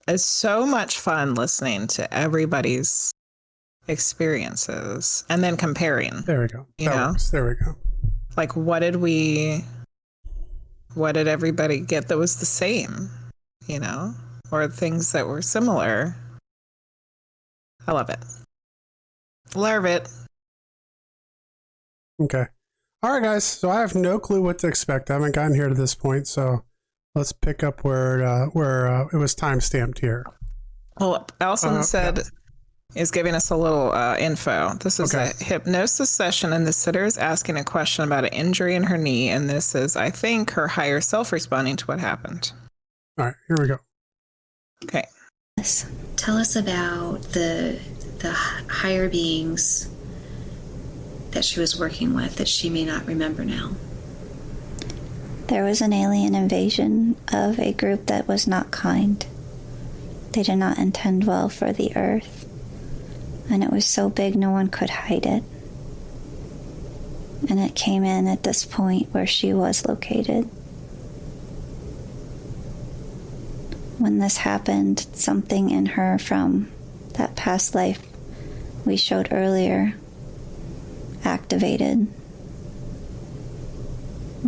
It's so much fun listening to everybody's experiences and then comparing. There we go. You That know, works. There we go. like what did everybody get that was the same? You know, or things that were similar. I love it. Love it. Okay. All right, guys. So I have no clue what to expect. I haven't gotten here to this point, so let's pick up where it was time stamped here. Well, Elson said yeah. is giving us a little info. This is Okay. a hypnosis session, and the sitter is asking a question about an injury in her knee, and this is, I think, her higher self responding to what happened. All right, here we go. Okay. Tell us about the higher beings that she was working with that she may not remember now. There was an alien invasion of a group that was not kind. They did not intend well for the Earth, and it was so big no one could hide it. And it came in at this point where she was located. When this happened, something in her from that past life we showed earlier activated.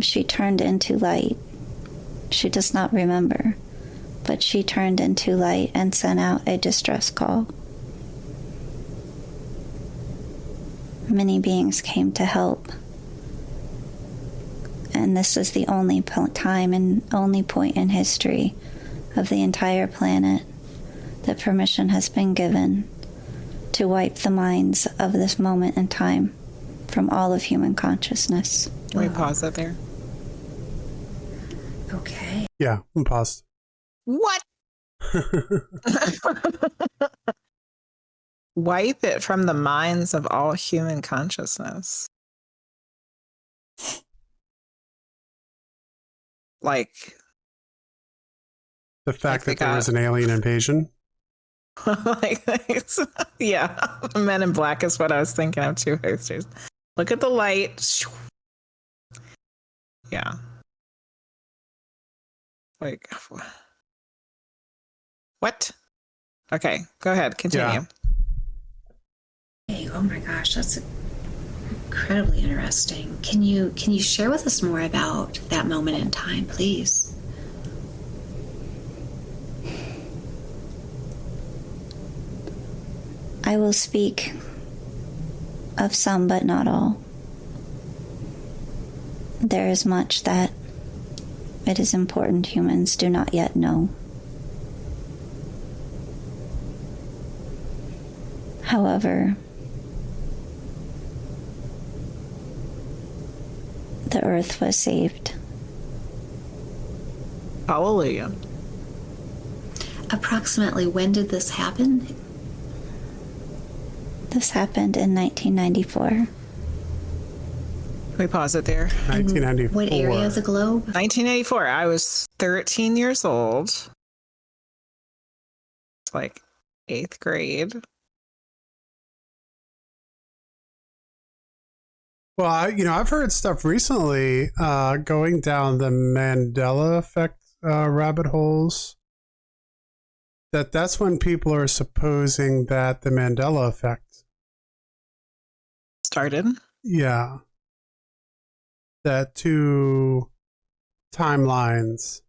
She turned into light. She does not remember, but she turned into light and sent out a distress call. Many beings came to help. And this is the only time and only point in history of the entire planet that permission has been given to wipe the minds of this moment in time from all of human consciousness. Can we pause it there? Okay. Yeah, I'm paused. What? Wipe it from the minds of all human consciousness. Like The fact Like that there was an alien invasion. yeah, Men in Black is what I was thinking of too. Look at the light. Yeah. Like, what? Okay, go ahead. Continue. Yeah. Hey, oh my gosh, that's incredibly interesting. Can you share with us more about that moment in time, please? I will speak of some, but not all. There is much that it is important humans do not yet know. However, the Earth was saved. Hallelujah. Approximately when did this happen? This happened in 1994. Can we pause it there? 1994. What area of the globe? 1984. I was 13 years old. It's like 8th grade. Well, I've heard stuff recently going down the Mandela effect rabbit holes. That's when people are supposing that the Mandela effect Started. Yeah. That two timelines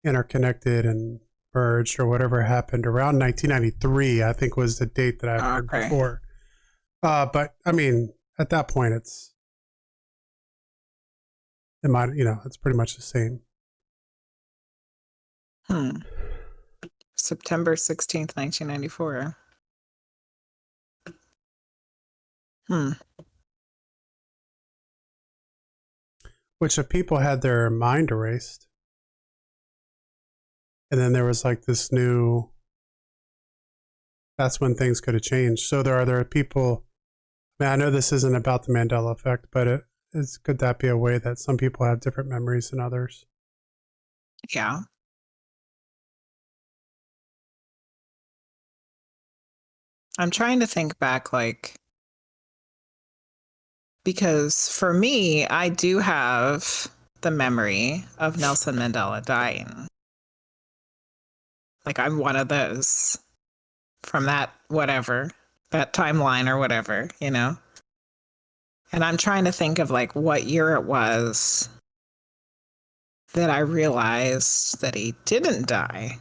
interconnected and merged or whatever happened around 1993, I think was the date that I've heard before. But I mean, at that point, it's pretty much the same. September 16th, 1994. Which if people had their mind erased, and then there was like this new, that's when things could have changed. So there are people, I mean, I know this isn't about the Mandela effect, but could that be a way that some people have different memories than others? Yeah. I'm trying to think back, like, because for me, I do have the memory of Nelson Mandela dying. Like, I'm one of those from that whatever, that timeline or whatever, you know? And I'm trying to think of like what year it was that I realized that he didn't die.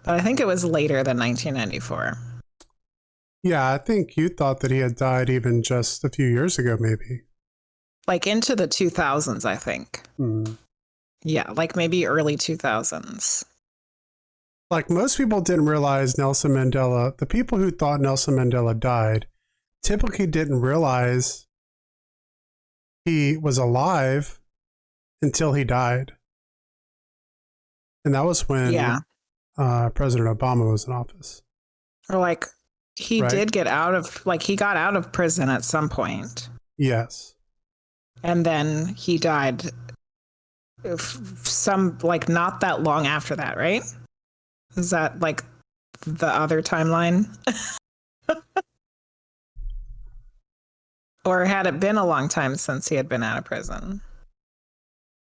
But I think it was later than 1994. Yeah, I think you thought that he had died even just a few years ago, maybe. Like into the 2000s, I think. Hmm. Yeah, like maybe early 2000s. Like most people didn't realize Nelson Mandela, the people who thought Nelson Mandela died typically didn't realize he was alive until he died. And that was when Yeah. President Obama was in office. Or like he Right. did get out of, like he got out of prison at some point. Yes. And then he died some, like not that long after that, right? Is that like the other timeline? Or had it been a long time since he had been out of prison?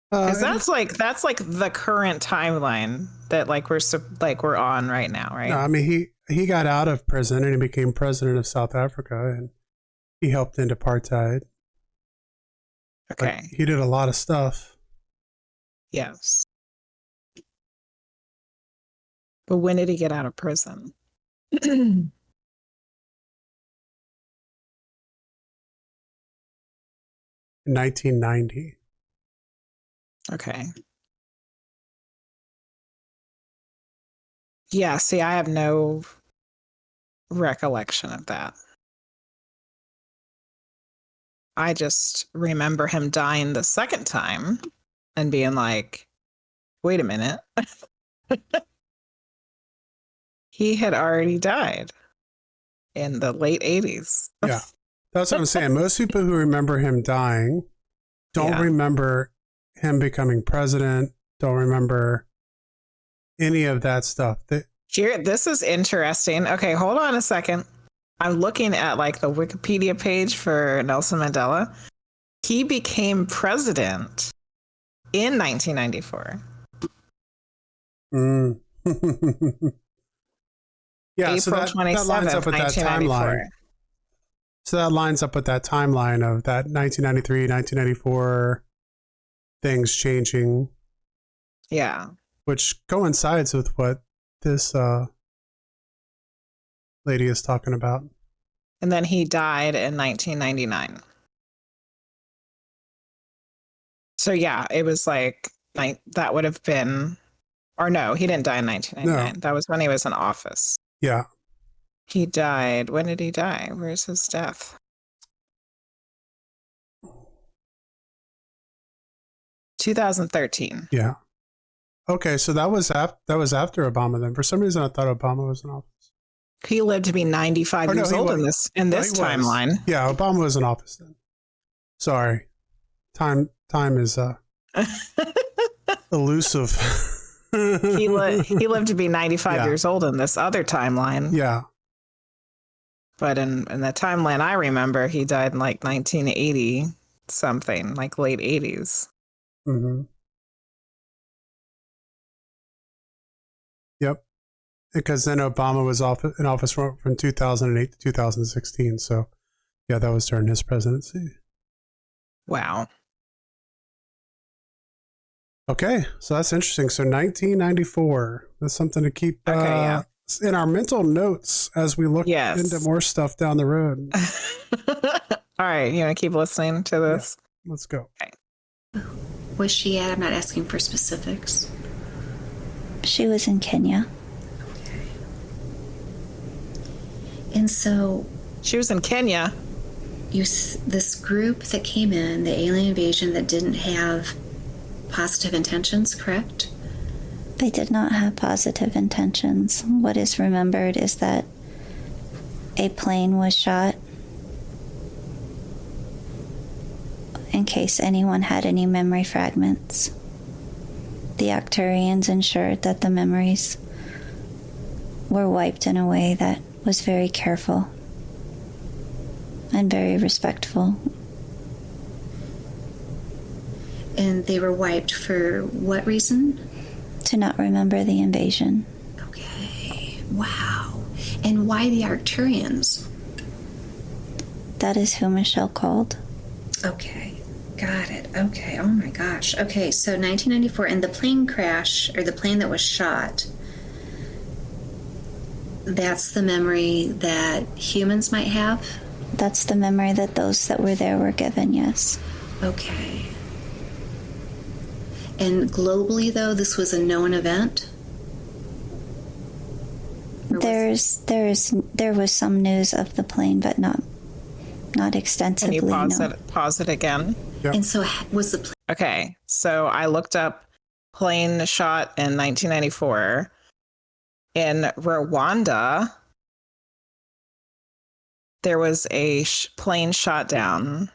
Because that's like the current timeline that like we're on right now, right? No, I mean he got out of prison and he became president of South Africa and he helped end apartheid. Okay. Like, he did a lot of stuff. Yes. But when did he get out of prison? 1990. Okay. Yeah, see, I have no recollection of that. I just remember him dying the second time and being like, wait a minute. He had already died in the late 80s. Yeah. That's what I'm saying. Most people who remember him dying don't remember him becoming president, don't remember any of that stuff. Here, this is interesting. Okay, hold on a second. I'm looking at like the Wikipedia page for Nelson Mandela. He became president in 1994. Mm. Yeah, so April that 27th, lines up with that timeline. So that lines up with that timeline of that 1993, 1994 things changing. Yeah. Which coincides with what this lady is talking about. And then he died in 1999. So yeah, it was like that would have been, or no, he didn't die in 1999. No. That was when he was in office. Yeah. He died. When did he die? Where's his death? 2013. Yeah. Okay, so that was after Obama then. For some reason I thought Obama was in office. He lived to be 95 years old in this timeline. Yeah, Obama was in office then. Sorry. Time is elusive. He lived to be 95 years old in this other timeline. Yeah. But in the timeline I remember, he died in like 1980 something, like late 80s. Mm-hmm. Yep. Because then Obama was in office from 2008 to 2016. So, yeah, that was during his presidency. Wow. Okay, so that's interesting. So 1994. That's something to keep in our mental notes as we look into more stuff down the road. All right, you want to keep listening to this? Yeah, let's go. Okay. Was she at? I'm not asking for specifics. She was in Kenya. And so she was in Kenya. This group that came in, the alien invasion that didn't have positive intentions, correct? They did not have positive intentions. What is remembered is that a plane was shot in case anyone had any memory fragments. the Arcturians ensured that the memories were wiped in a way that was very careful and very respectful. And they were wiped for what reason? To not remember the invasion. Okay. Wow. And why the Arcturians? That is who Michelle called. Okay. Got it. Okay. Oh my gosh. Okay. So 1994, and the plane crash, or the plane that was shot, that's the memory that humans might have? That's the memory that those that were there were given, yes. Okay. And globally, though, this was a known event? Or There was some news of the plane, but not extensively. Can you no. pause it again? Yep. And so was the plane? Okay, so I looked up plane shot in 1994 in Rwanda. There was a plane shot down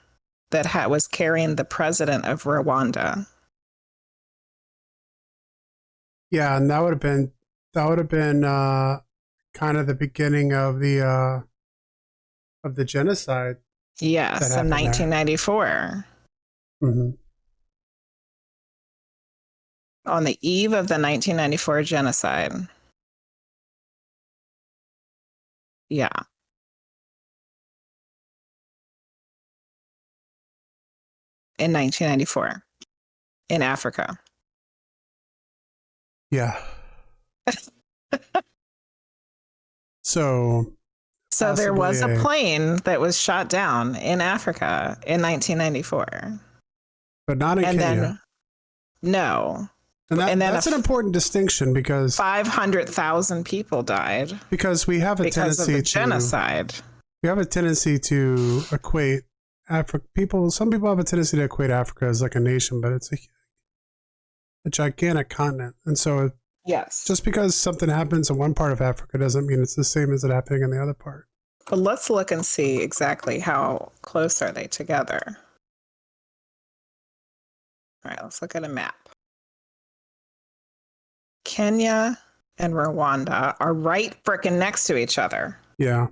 that was carrying the president of Rwanda. Yeah, and that would have been kind of the beginning of the genocide. Yes, That in happened there. 1994. Mm-hmm. On the eve of the 1994 genocide. Yeah. In 1994. In Africa. Yeah. So there was possibly a plane that was shot down in Africa in 1994. but not in And Kenya. then, no. And then that's an important distinction because 500,000 people died we have a because of tendency the to genocide. we have a tendency to equate some people have a tendency to equate Africa as like a nation, but it's a gigantic continent. And so Yes. just because something happens in one part of Africa doesn't mean it's the same as it happening in the other part. But let's look and see exactly how close are they together. All right, let's look at a map. Kenya and Rwanda are right frickin' next to each other. Yeah.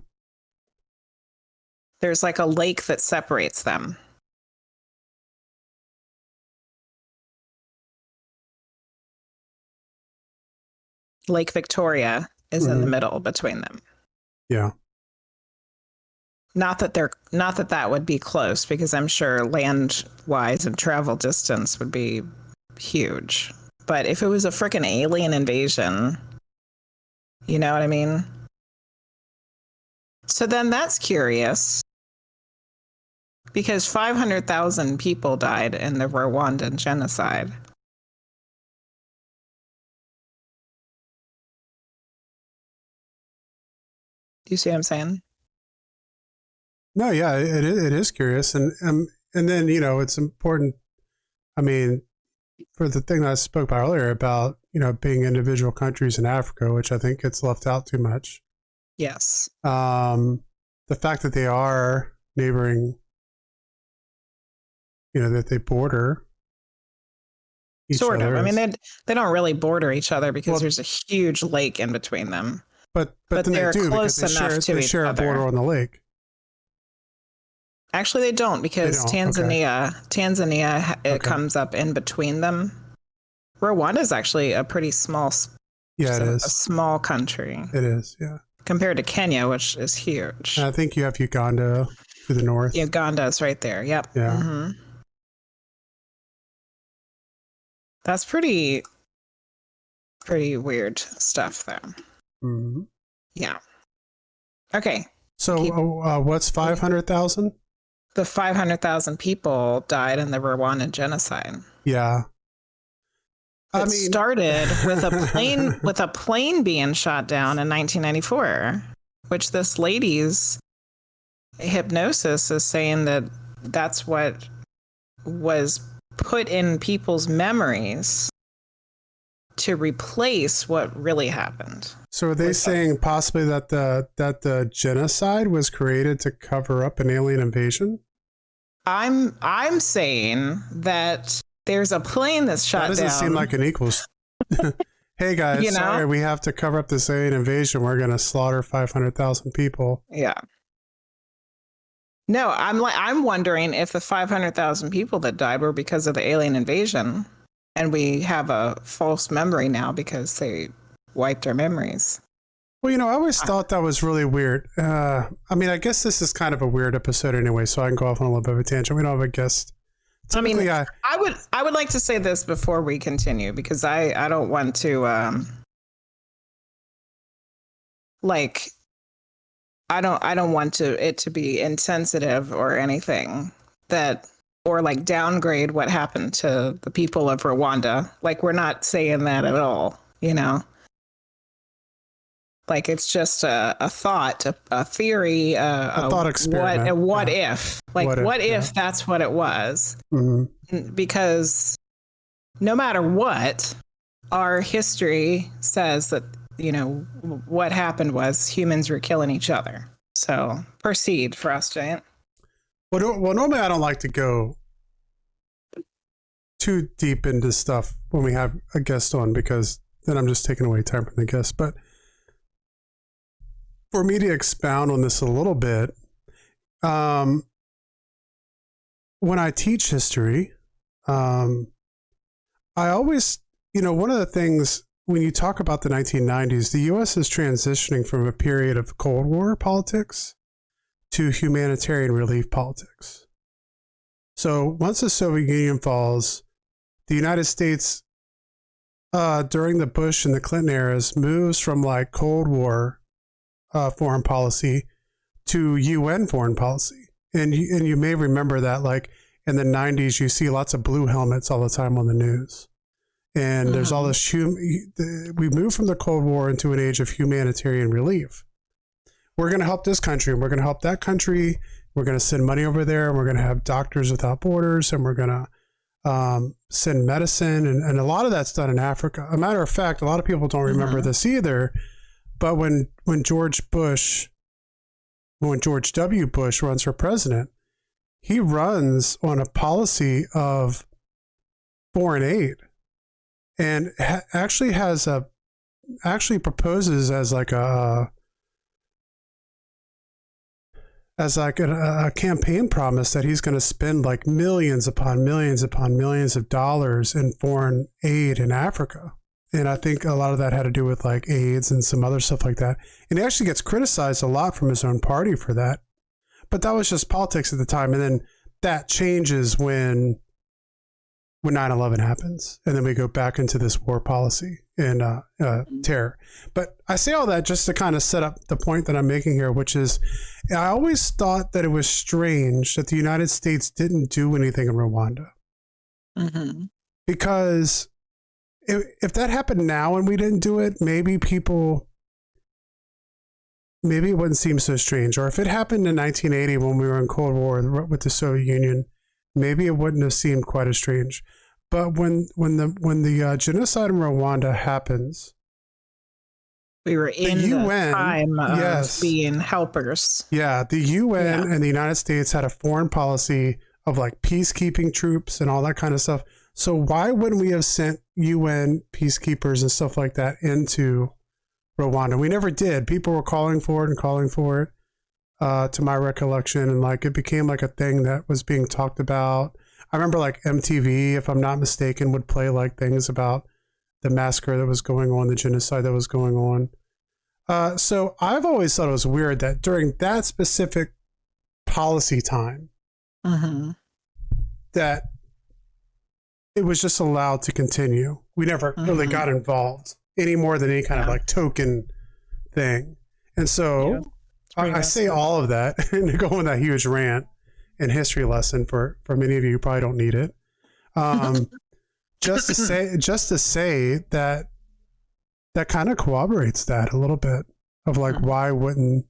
There's like a lake that separates them. Lake Victoria is in the middle between them. Yeah. Not that that would be close, because I'm sure land-wise and travel distance would be huge. But if it was a frickin' alien invasion, you know what I mean? So then that's curious, because 500,000 people died in the Rwandan genocide. Do you see what I'm saying? No, yeah, it is curious, and then it's important. I mean, for the thing that I spoke about earlier about being individual countries in Africa, which I think gets left out too much. Yes. The fact that they are neighboring, that they border each Sort other. of. I mean, they don't really border each other because there's a huge lake in between them. But then they're they do close because enough to they each share a other. border on the lake. Actually, they don't, because They don't, okay. Tanzania, it comes up in between them. Rwanda is actually a pretty small, Yeah, it a is. small country It is, yeah. compared to Kenya, which is huge. And I think you have Uganda to the north. Uganda is right there. Yep. Yeah. Mm-hmm. That's pretty weird stuff, though. Mm-hmm. Yeah. Okay. So what's 500,000? The 500,000 people died in the Rwandan genocide. Yeah. It started with a plane being shot down in 1994, which this lady's hypnosis is saying that's what was put in people's memories to replace what really happened. So are they saying possibly that the genocide was created to cover up an alien invasion? I'm saying that there's a plane that's shot That doesn't down. seem like an equals. Hey guys, You know? sorry, we have to cover up this alien invasion. We're going to slaughter 500,000 people. Yeah. No, I'm wondering if the 500,000 people that died were because of the alien invasion, and we have a false memory now because they wiped our memories. Well, you know, I always thought that was really weird. I mean, I guess this is kind of a weird episode anyway, so I can go off on a little bit of a tangent. We don't have a guest. Typically, I would like to say this before we continue, because I don't want to I don't want it to be insensitive or anything or like downgrade what happened to the people of Rwanda. Like, we're not saying that at all, you know. Like, it's just a thought, a theory, a thought experiment. What if? Like, what if that's what it was? Mm-hmm. Because no matter what, our history says that, you know, what happened was humans were killing each other. So proceed, Frost Giant. Well, normally I don't like to go too deep into stuff when we have a guest on, because then I'm just taking away time from the guest. But for me to expound on this a little bit, when I teach history, I always, you know, one of the things when you talk about the 1990s, the U.S. is transitioning from a period of Cold War politics to humanitarian relief politics. So once the Soviet Union falls, the United States, during the Bush and the Clinton eras, moves from like Cold War foreign policy to UN foreign policy. And you may remember that, like in the 90s, you see lots of blue helmets all the time on the news. And there's all this, we moved from the Cold War into an age of humanitarian relief. We're going to help this country, and we're going to help that country. We're going to send money over there, and we're going to have Doctors Without Borders, and we're going to send medicine. And a lot of that's done in Africa. A matter of fact, a lot of people don't remember this either. But when George W. Bush runs for president, he runs on a policy of foreign aid. And actually proposes as like a campaign promise that he's going to spend like millions upon millions upon millions of dollars in foreign aid in Africa. And I think a lot of that had to do with like AIDS and some other stuff like that. And he actually gets criticized a lot from his own party for that. But that was just politics at the time. And then that changes when 9/11 happens, and then we go back into this war policy and terror. But I say all that just to kind of set up the point that I'm making here, which is I always thought that it was strange that the United States didn't do anything in Rwanda. Because if that happened now and we didn't do it, maybe it wouldn't seem so strange. Or if it happened in 1980 when we were in Cold War with the Soviet Union, maybe it wouldn't have seemed quite as strange. But when the genocide in Rwanda happens, we were in the UN, time of being helpers. Yeah, the UN and the United States had a foreign policy of like peacekeeping troops and all that kind of stuff. So why wouldn't we have sent UN peacekeepers and stuff like that into Rwanda? We never did. People were calling for it, to my recollection, and like it became like a thing that was being talked about. I remember like MTV, if I'm not mistaken, would play like things about the massacre that was going on, the genocide that was going on. So I've always thought it was weird that during that specific policy time, that it was just allowed to continue. We never really got involved any more than any kind of like token thing. And so I say all of that and to go on that huge rant and history lesson for many of you who probably don't need it. Just to say that kind of corroborates that a little bit of like, why wouldn't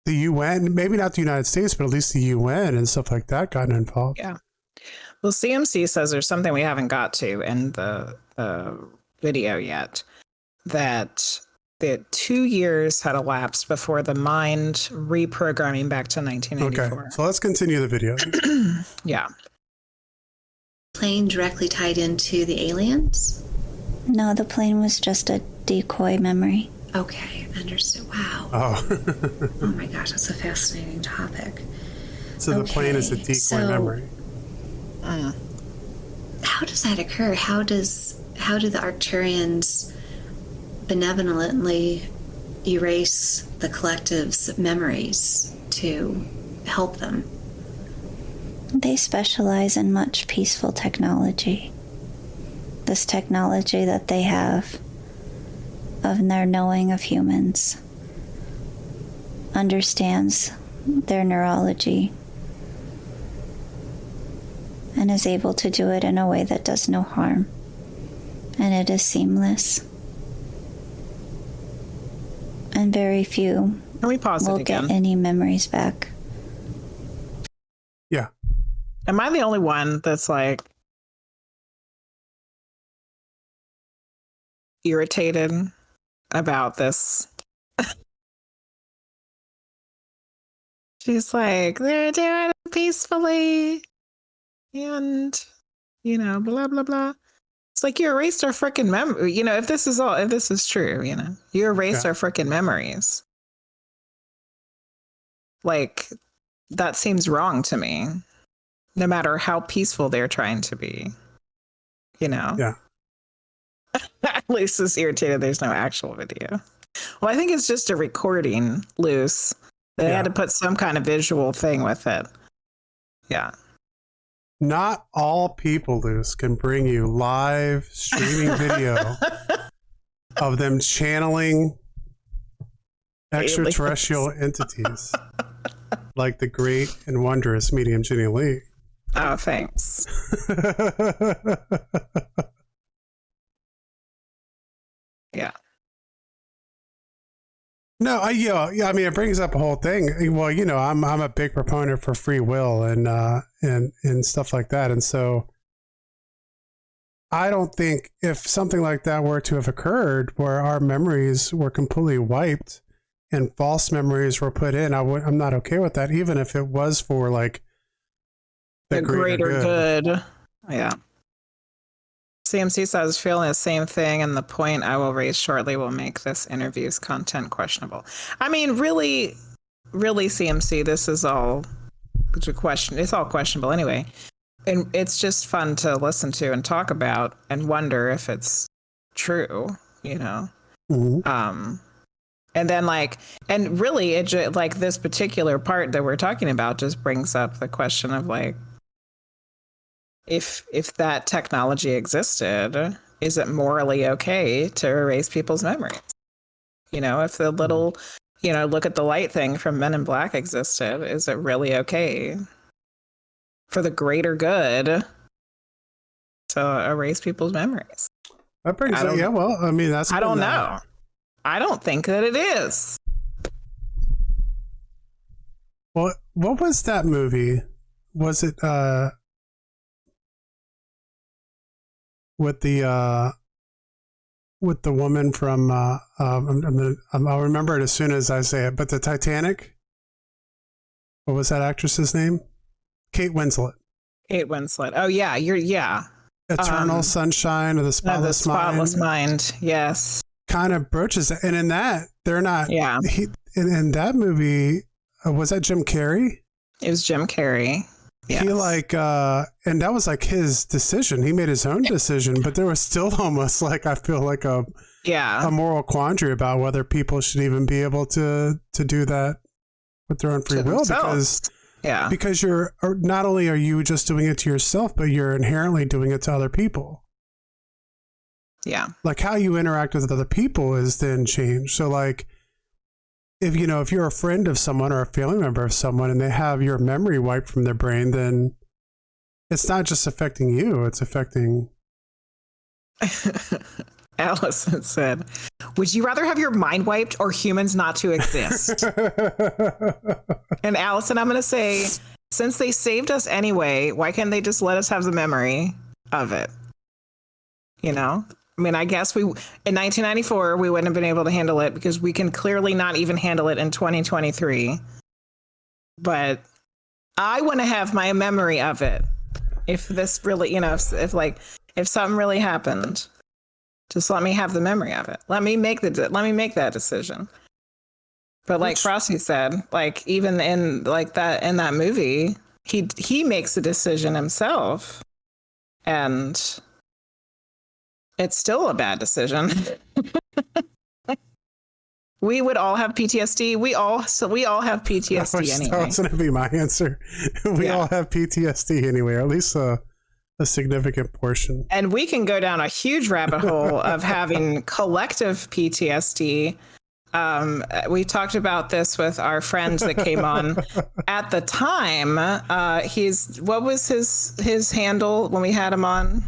the UN, maybe not the United States, but at least the UN and stuff like that gotten involved? Yeah. Well, CMC says there's something we haven't got to in the video yet, that 2 years had elapsed before the mind reprogramming back to 1994. Okay, so let's continue the video. Yeah. plane directly tied into the aliens? No, the plane was just a decoy memory. Okay, understood. Wow. Oh. Oh my gosh, that's a fascinating topic. So the plane is a Okay, decoy so- memory. How does that occur? How do the Arcturians benevolently erase the collective's memories to help them? They specialize in much peaceful technology. This technology that they have of their knowing of humans understands their neurology and is able to do it in a way that does no harm. And it is seamless. And very few Can we pause will it again? get any memories back. Yeah. Am I the only one that's like irritated about this? She's like, they're doing it peacefully and, blah, blah, blah. It's like you erased our freaking memory. If this is true, you erased Yeah. our freaking memories. Like, that seems wrong to me, no matter how peaceful they're trying to be, Yeah. At least it's irritated there's no actual video. Well, I think it's just a recording loose. They Yeah. had to put some kind of visual thing with it. Yeah. Not all people, Luce, can bring you live streaming video of them channeling extraterrestrial entities like the great and wondrous medium Ginny Lee. Oh, thanks. Yeah. No, yeah, I mean, it brings up a whole thing. Well, I'm a big proponent for free will and stuff like that, and so I don't think if something like that were to have occurred, where our memories were completely wiped and false memories were put in, I'm not okay with that, even if it was for like The greater good. Yeah. CMC says feeling the same thing, and the point I will raise shortly will make this interview's content questionable. I mean, really, CMC, this is all a question. It's all questionable anyway. And it's just fun to listen to and talk about and wonder if it's true, Mhm. And then and really it like this particular part that we're talking about just brings up the question of like, if that technology existed, is it morally okay to erase people's memories? If the little, look at the light thing from Men in Black existed, is it really okay for the greater good to erase people's memories? That brings up, yeah. Well, I mean, that's I don't know. I don't think that it is. Well, what was that movie? Was it with the woman from I'll remember it as soon as I say it, but the Titanic? What was that actress's name? Kate Winslet. Kate Winslet. Oh yeah, yeah. Eternal Sunshine of the Spotless, the Spotless Mind. Yes. Kind of broaches it. And in that, they're not. Yeah. In that movie, was that Jim Carrey? It was Jim Carrey. Yes. He and that was like his decision. He made his own decision, but there was still almost like, I feel like a moral quandary about whether people should even be able to do that with their own free will because you're not only are you just doing it to yourself, but you're inherently doing it to other people. Yeah. Like how you interact with other people is then changed. So like if you're a friend of someone or a family member of someone and they have your memory wiped from their brain, then it's not just affecting you, it's affecting. Allison said, would you rather have your mind wiped or humans not to exist? And Allison, I'm going to say, since they saved us anyway, why can't they just let us have the memory of it? I mean, I guess in 1994, we wouldn't have been able to handle it because we can clearly not even handle it in 2023. But I want to have my memory of it. If this really, if something really happened, just let me have the memory of it. Let me make that decision. But like Frosty said, like even in that movie, he makes the decision himself, and it's still a bad decision. We would all have PTSD. We all have PTSD anyway. That was going to be my answer. We all have PTSD anyway, or at least a significant portion. And we can go down a huge rabbit hole of having collective PTSD. We talked about this with our friend that came on at the time. What was his handle when we had him on?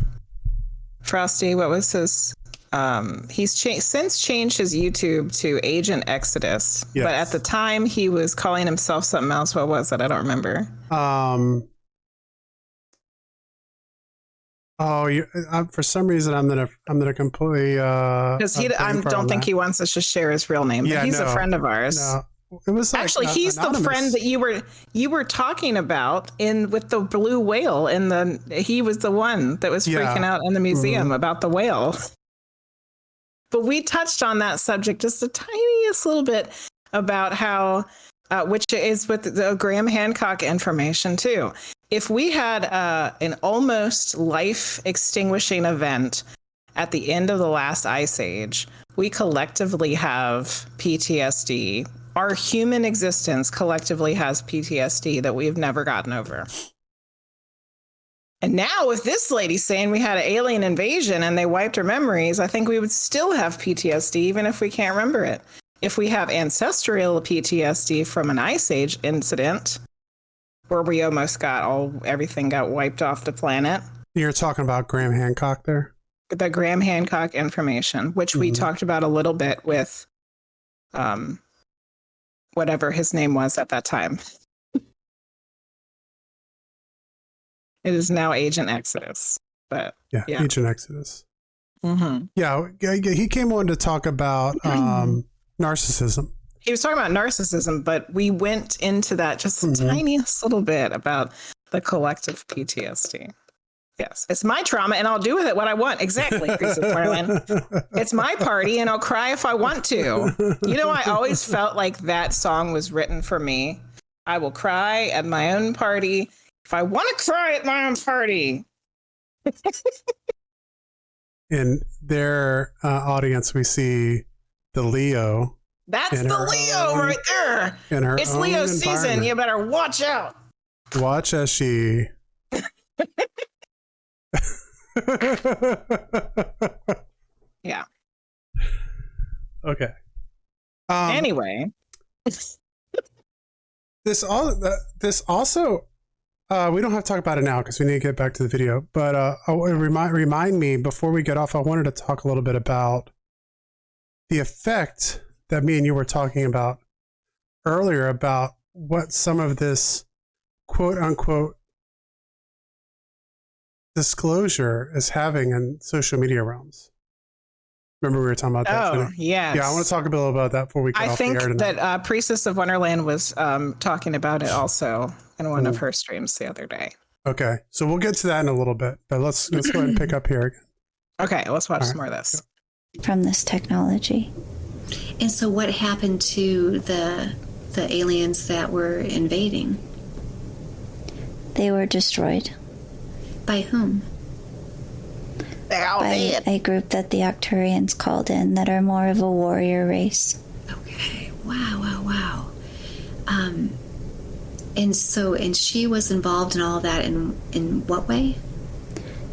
Frosty, what was his? He's since changed his YouTube to Agent Exodus, yes. But at the time he was calling himself something else. What was it? I don't remember. For some reason I'm gonna completely because I don't think he wants us to share his real name. But he's a friend of ours. No. It was like, actually he's anonymous. The friend that you were talking about with the blue whale he was the one that was freaking out in the museum about the whale. But we touched on that subject just the tiniest little bit about how, which is with the Graham Hancock information too. If we had an almost life extinguishing event at the end of the last ice age, we collectively have PTSD. Our human existence collectively has PTSD that we've never gotten over. And now with this lady saying we had an alien invasion and they wiped our memories, I think we would still have PTSD even if we can't remember it. If we have ancestral PTSD from an ice age incident where we almost everything got wiped off the planet. You're talking about Graham Hancock there? The Graham Hancock information, which we talked about a little bit with whatever his name was at that time. It is now Agent Exodus, but yeah. Agent Exodus. Mm-hmm. Yeah, he came on to talk about narcissism. He was talking about narcissism, but we went into that just the tiniest little bit about the collective PTSD. Yes, it's my trauma, and I'll do with it what I want. Exactly, it's my party, and I'll cry if I want to. You know, I always felt like that song was written for me. I will cry at my own party if I want to cry at my own party. In their audience, we see the Leo. That's the Leo right there. It's Leo season. You better watch out. Watch as she. Yeah. Okay. Anyway. This also. We don't have to talk about it now because we need to get back to the video. But remind me before we get off. I wanted to talk a little bit about the effect that me and you were talking about earlier about what some of this quote unquote disclosure is having in social media realms. Remember we were talking about that? Oh, yeah. Yeah, I want to talk a little about that before we get off the air tonight. I think that Priestess of Wonderland was talking about it also in one of her streams the other day. Okay, so we'll get to that in a little bit, but let's go ahead and pick up here again. Okay, let's watch some more of this. From this technology. And so what happened to the aliens that were invading? They were destroyed. By whom? By a group that the Arcturians called in that are more of a warrior race. Okay. Wow. And she was involved in all of that in what way?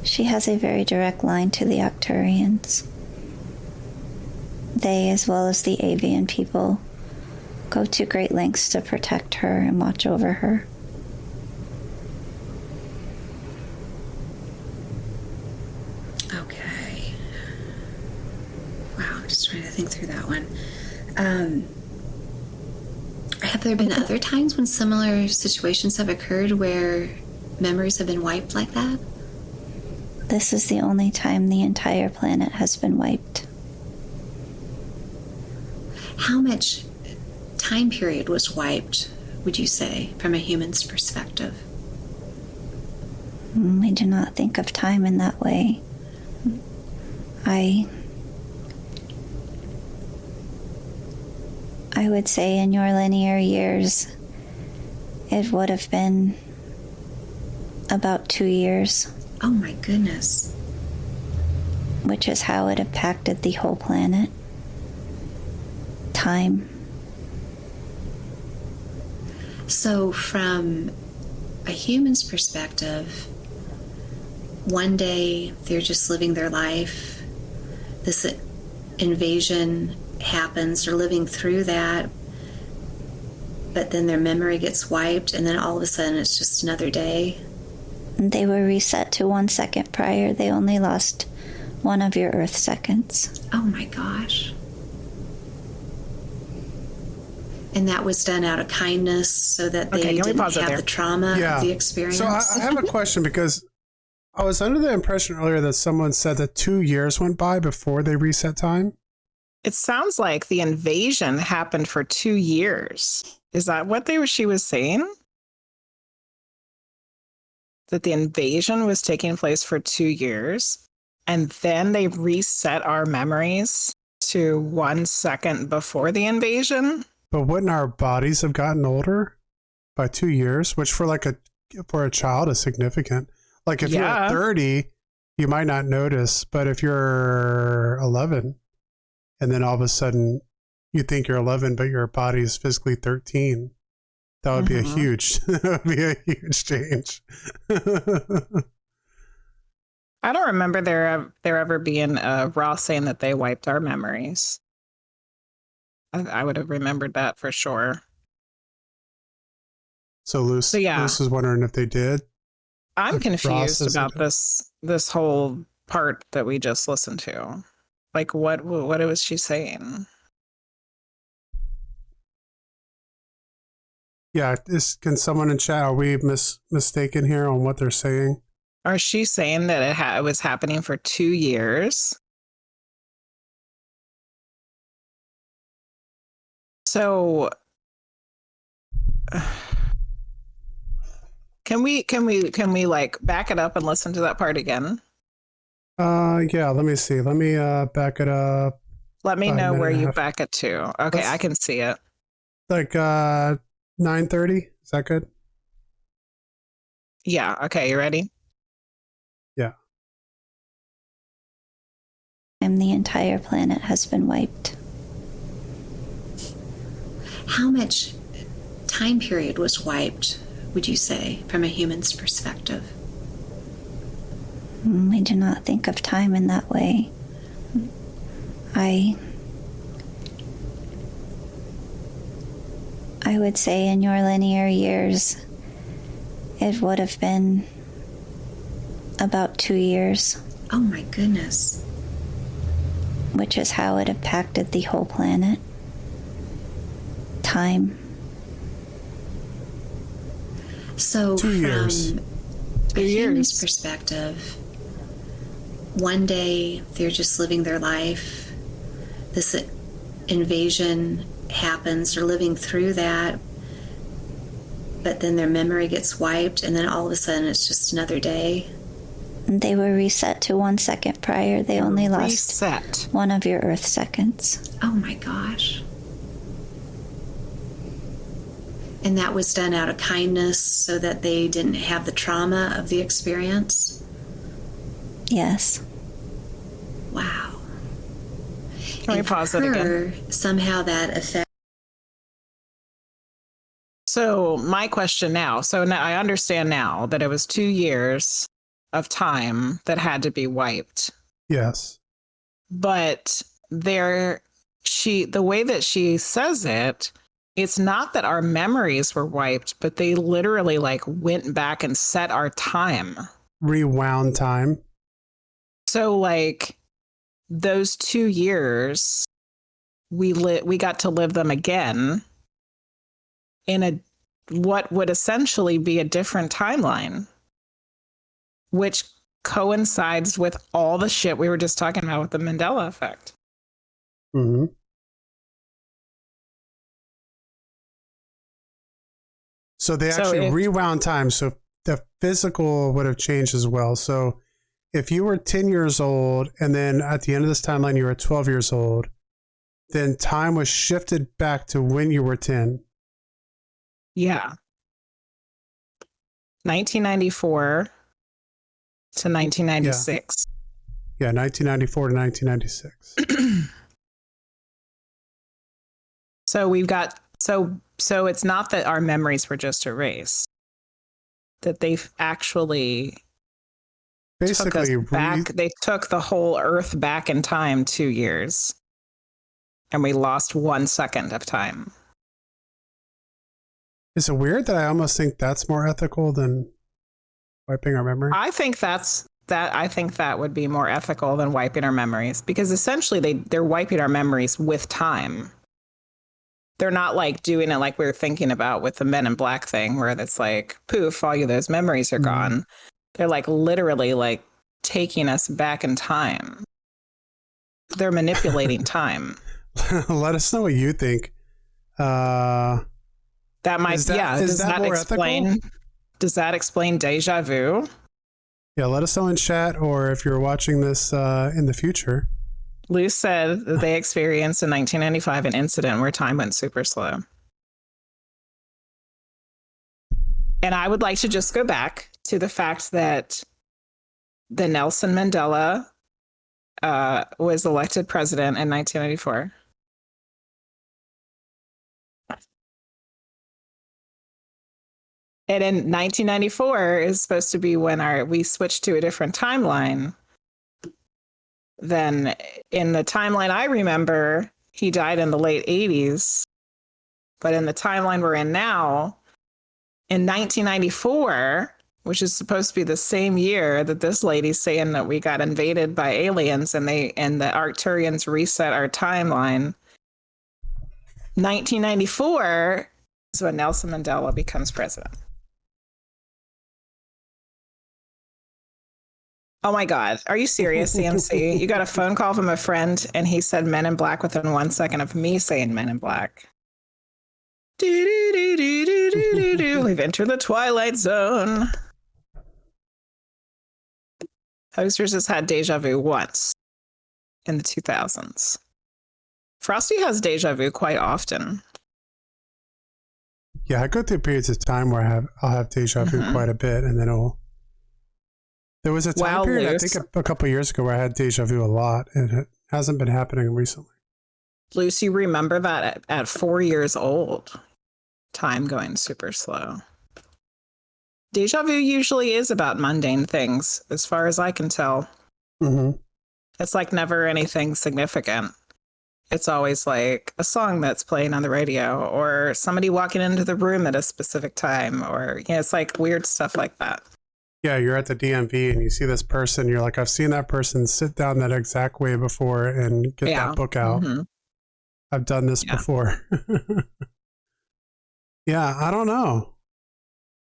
She has a very direct line to the Arcturians. They, as well as the avian people, go to great lengths to protect her and watch over her. Okay. Wow, I'm just trying to think through that one. Have there been other times when similar situations have occurred where memories have been wiped like that? This is the only time the entire planet has been wiped. How much time period was wiped, would you say, from a human's perspective? We do not think of time in that way. I would say in your linear years, it would have been about 2 years. Oh my goodness. Which is how it impacted the whole planet. Time. So, from a human's perspective, one day they're just living their life. This invasion happens, they're living through that, but then their memory gets wiped, and then all of a sudden it's just another day. They were reset to 1 second prior. They only lost one of your Earth seconds. Oh my gosh. And that was done out of kindness so that they didn't have the trauma of the experience. So I have a question, because I was under the impression earlier that someone said that 2 years went by before they reset time. It sounds like the invasion happened for 2 years. Is that what she was saying? That the invasion was taking place for 2 years, and then they reset our memories to 1 second before the invasion? But wouldn't our bodies have gotten older by 2 years, which for a child is significant? Like if you're 30, you might not notice, but if you're 11 and then all of a sudden you think you're 11, but your body is physically 13, that would be a huge change. I don't remember there ever being a Ross saying that they wiped our memories. I would have remembered that for sure. So Luce is wondering if they did. I'm confused about this whole part that we just listened to. Like, what was she saying? Yeah, can someone in chat, are we mistaken here on what they're saying? Are she saying that it was happening for 2 years? So can we like back it up and listen to that part again? Yeah, let me see. Let me back it up. Let me know where you back it to. Okay, I can see it. Like 9:30. Is that good? Yeah, okay, you ready? Yeah. And the entire planet has been wiped. How much time period was wiped, would you say, from a human's perspective? We do not think of time in that way. I would say in your linear years, it would have been about 2 years. Oh my goodness. Which is how it impacted the whole planet. Time. So 2 years. From a human's perspective, one day they're just living their life. This invasion happens, they're living through that, but then their memory gets wiped, and then all of a sudden it's just another day. They were reset to 1 second prior. They only lost one of your Earth seconds. Oh my gosh. And that was done out of kindness so that they didn't have the trauma of the experience? Yes. Wow. Can we pause it again? Somehow that affects. So my question now, now I understand now that it was 2 years of time that had to be wiped. Yes. But the way that she says it, it's not that our memories were wiped, but they literally like went back and set our time. Rewound time. So like those 2 years, we got to live them again in what would essentially be a different timeline, which coincides with all the shit we were just talking about with the Mandela effect. Mm-hmm. So they actually rewound time. So the physical would have changed as well. So if you were 10 years old and then at the end of this timeline you were 12 years old, then time was shifted back to when you were 10. Yeah. 1994 to 1996. Yeah, 1994 to 1996. So we've got so it's not that our memories were just erased, that they've actually Basically, took us back. They took the whole Earth back in time 2 years, and we lost 1 second of time. Is it weird that I almost think that's more ethical than wiping our memory? I think that would be more ethical than wiping our memories, because essentially they're wiping our memories with time. They're not like doing it like we were thinking about with the Men in Black thing, where it's like, poof, all of those memories are gone. They're like literally like taking us back in time. They're manipulating time. Let us know what you think. That might, does that explain? Ethical? Does that explain deja vu? Yeah, let us know in chat, or if you're watching this in the future. Lou said that they experienced in 1995 an incident where time went super slow. And I would like to just go back to the fact that the Nelson Mandela was elected president in 1994. And in 1994 is supposed to be when we switched to a different timeline. Then in the timeline I remember, he died in the late 80s. But in the timeline we're in now, in 1994, which is supposed to be the same year that this lady's saying that we got invaded by aliens and the Arcturians reset our timeline, 1994 is when Nelson Mandela becomes president. Oh my God. Are you serious, CMC? You got a phone call from a friend and he said Men in Black within 1 second of me saying Men in Black. We've entered the Twilight Zone. Hosters has had deja vu once in the 2000s. Frosty has deja vu quite often. Yeah, I go through periods of time where I'll have deja vu quite a bit, and then there was a time period, I think a couple of years ago, where I had deja vu a lot, and it hasn't been happening recently. Lucy, remember that at 4 years old, time going super slow. Deja vu usually is about mundane things, as far as I can tell. Mm-hmm. It's like never anything significant. It's always like a song that's playing on the radio, or somebody walking into the room at a specific time, or it's like weird stuff like that. Yeah, you're at the DMV and you see this person, you're like, I've seen that person sit down that exact way before and get that book out. Mm-hmm. I've done this before. Yeah, I don't know.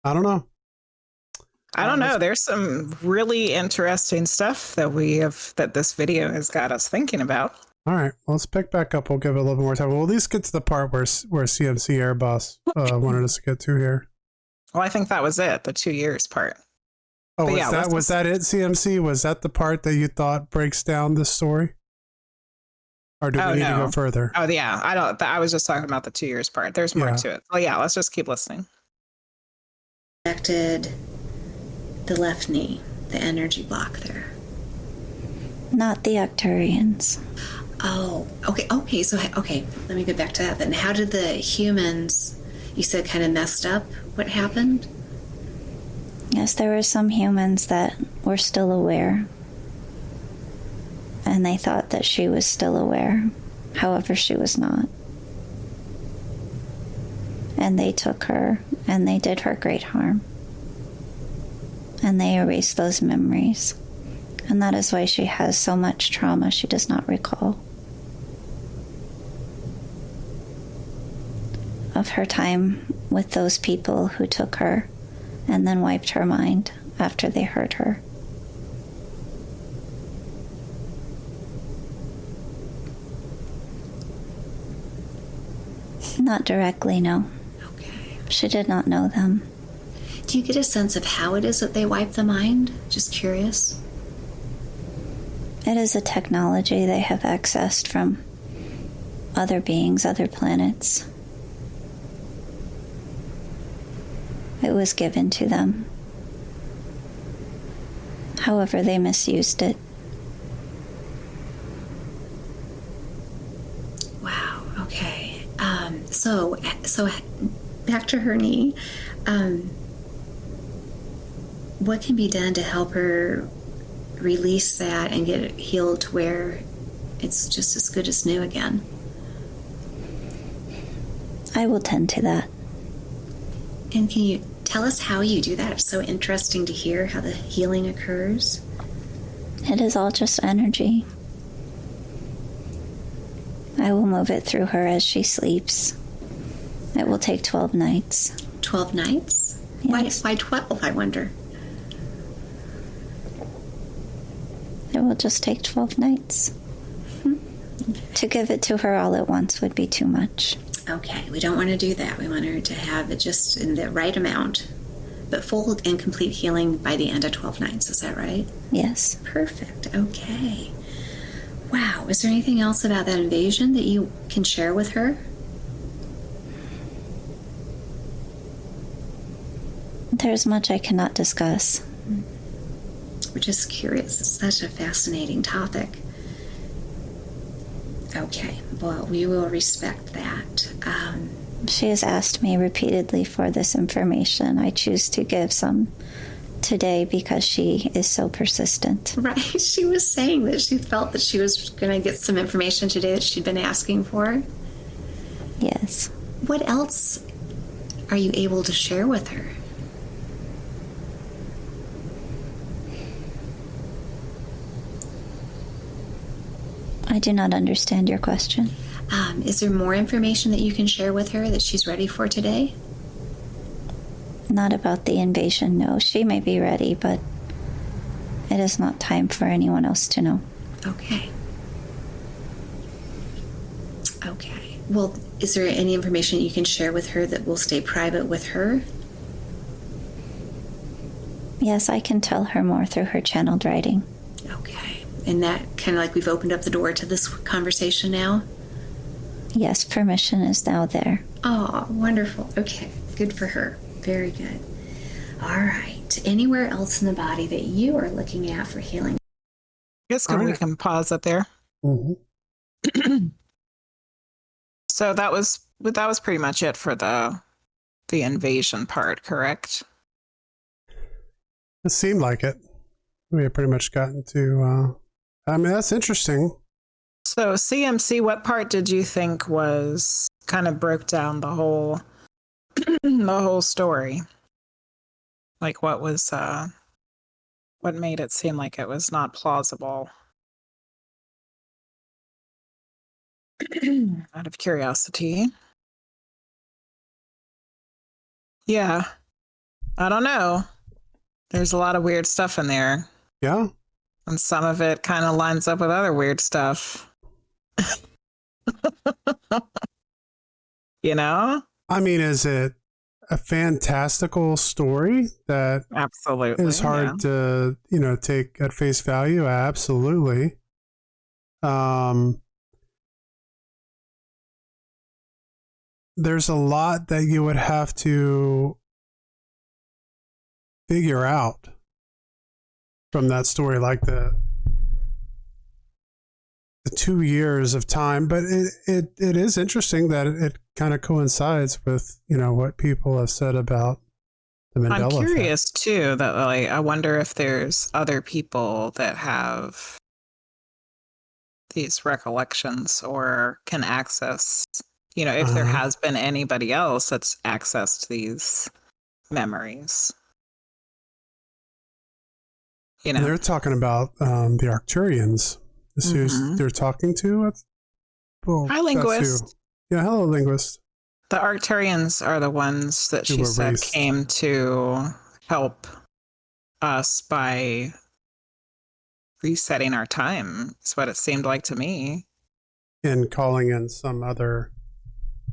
I don't know. There's some really interesting stuff that this video has got us thinking about. All right, well, let's pick back up. We'll give it a little more time. We'll at least get to the part where CMC Air Boss wanted us to get to here. Well, I think that was it, the 2 years part. Oh, was that it, CMC? Was that the part that you thought breaks down this story? Or do we need to go further? Oh, yeah. I was just talking about the 2 years part. There's more to it. Oh, yeah. Let's just keep listening. Affected the left knee, the energy block there. Not the Arcturians. Oh, okay. So, let me get back to that then. How did the humans, you said, kind of messed up? What happened? Yes, there were some humans that were still aware. And they thought that she was still aware. However, she was not. And they took her and they did her great harm. And they erased those memories. And that is why she has so much trauma she does not recall. Of her time with those people who took her and then wiped her mind after they hurt her. Not directly, no. Okay. She did not know them. Do you get a sense of how it is that they wipe the mind? Just curious. It is a technology they have accessed from other beings, other planets. It was given to them. However, they misused it. Wow. Okay. So back to her knee. What can be done to help her release that and get it healed to where it's just as good as new again? I will tend to that. And can you tell us how you do that? It's so interesting to hear how the healing occurs. It is all just energy. I will move it through her as she sleeps. It will take 12 nights. 12 nights? Yes. Why 12, I wonder? It will just take 12 nights. To give it to her all at once would be too much. Okay, we don't want to do that. We want her to have it just in the right amount, but full and complete healing by the end of 12 nights. Is that right? Yes. Perfect. Okay. Wow. Is there anything else about that invasion that you can share with her? There's much I cannot discuss. We're just curious. It's such a fascinating topic. Okay. Well, we will respect that. She has asked me repeatedly for this information. I choose to give some today because she is so persistent. Right. She was saying that she felt that she was going to get some information today that she'd been asking for. Yes. What else are you able to share with her? I do not understand your question. Is there more information that you can share with her that she's ready for today? Not about the invasion, no. She may be ready, but it is not time for anyone else to know. Okay. Okay. Well, is there any information you can share with her that will stay private with her? Yes, I can tell her more through her channeled writing. Okay. And that kind of like we've opened up the door to this conversation now? Yes, permission is now there. Oh, wonderful. Okay. Good for her. Very good. All right. Anywhere else in the body that you are looking at for healing? I guess All we right. can pause it there. Mm-hmm. So that was pretty much it for the invasion part, correct? It seemed like it. We had pretty much gotten to. I mean, that's interesting. So CMC, what part did you think was kind of broke down the whole the whole story? Like what was what made it seem like it was not plausible? Out of curiosity. Yeah. I don't know. There's a lot of weird stuff in there. Yeah. And some of it kind of lines up with other weird stuff. You know? I mean, is it a fantastical story that Absolutely. is hard to, take at face value? Absolutely. There's a lot that you would have to figure out from that story, like the 2 years of time. But it is interesting that it kind of coincides with, what people have said about the Mandela I'm curious effect. too that like I wonder if there's other people that have these recollections or can access, if there has been anybody else that's accessed these memories. They're talking about the Arcturians. Is who they're talking to? Well, Hi, linguist. Yeah, hello, linguist. The Arcturians are the ones that she said erased. came to help us by resetting our time. Is what it seemed like to me. And calling in some other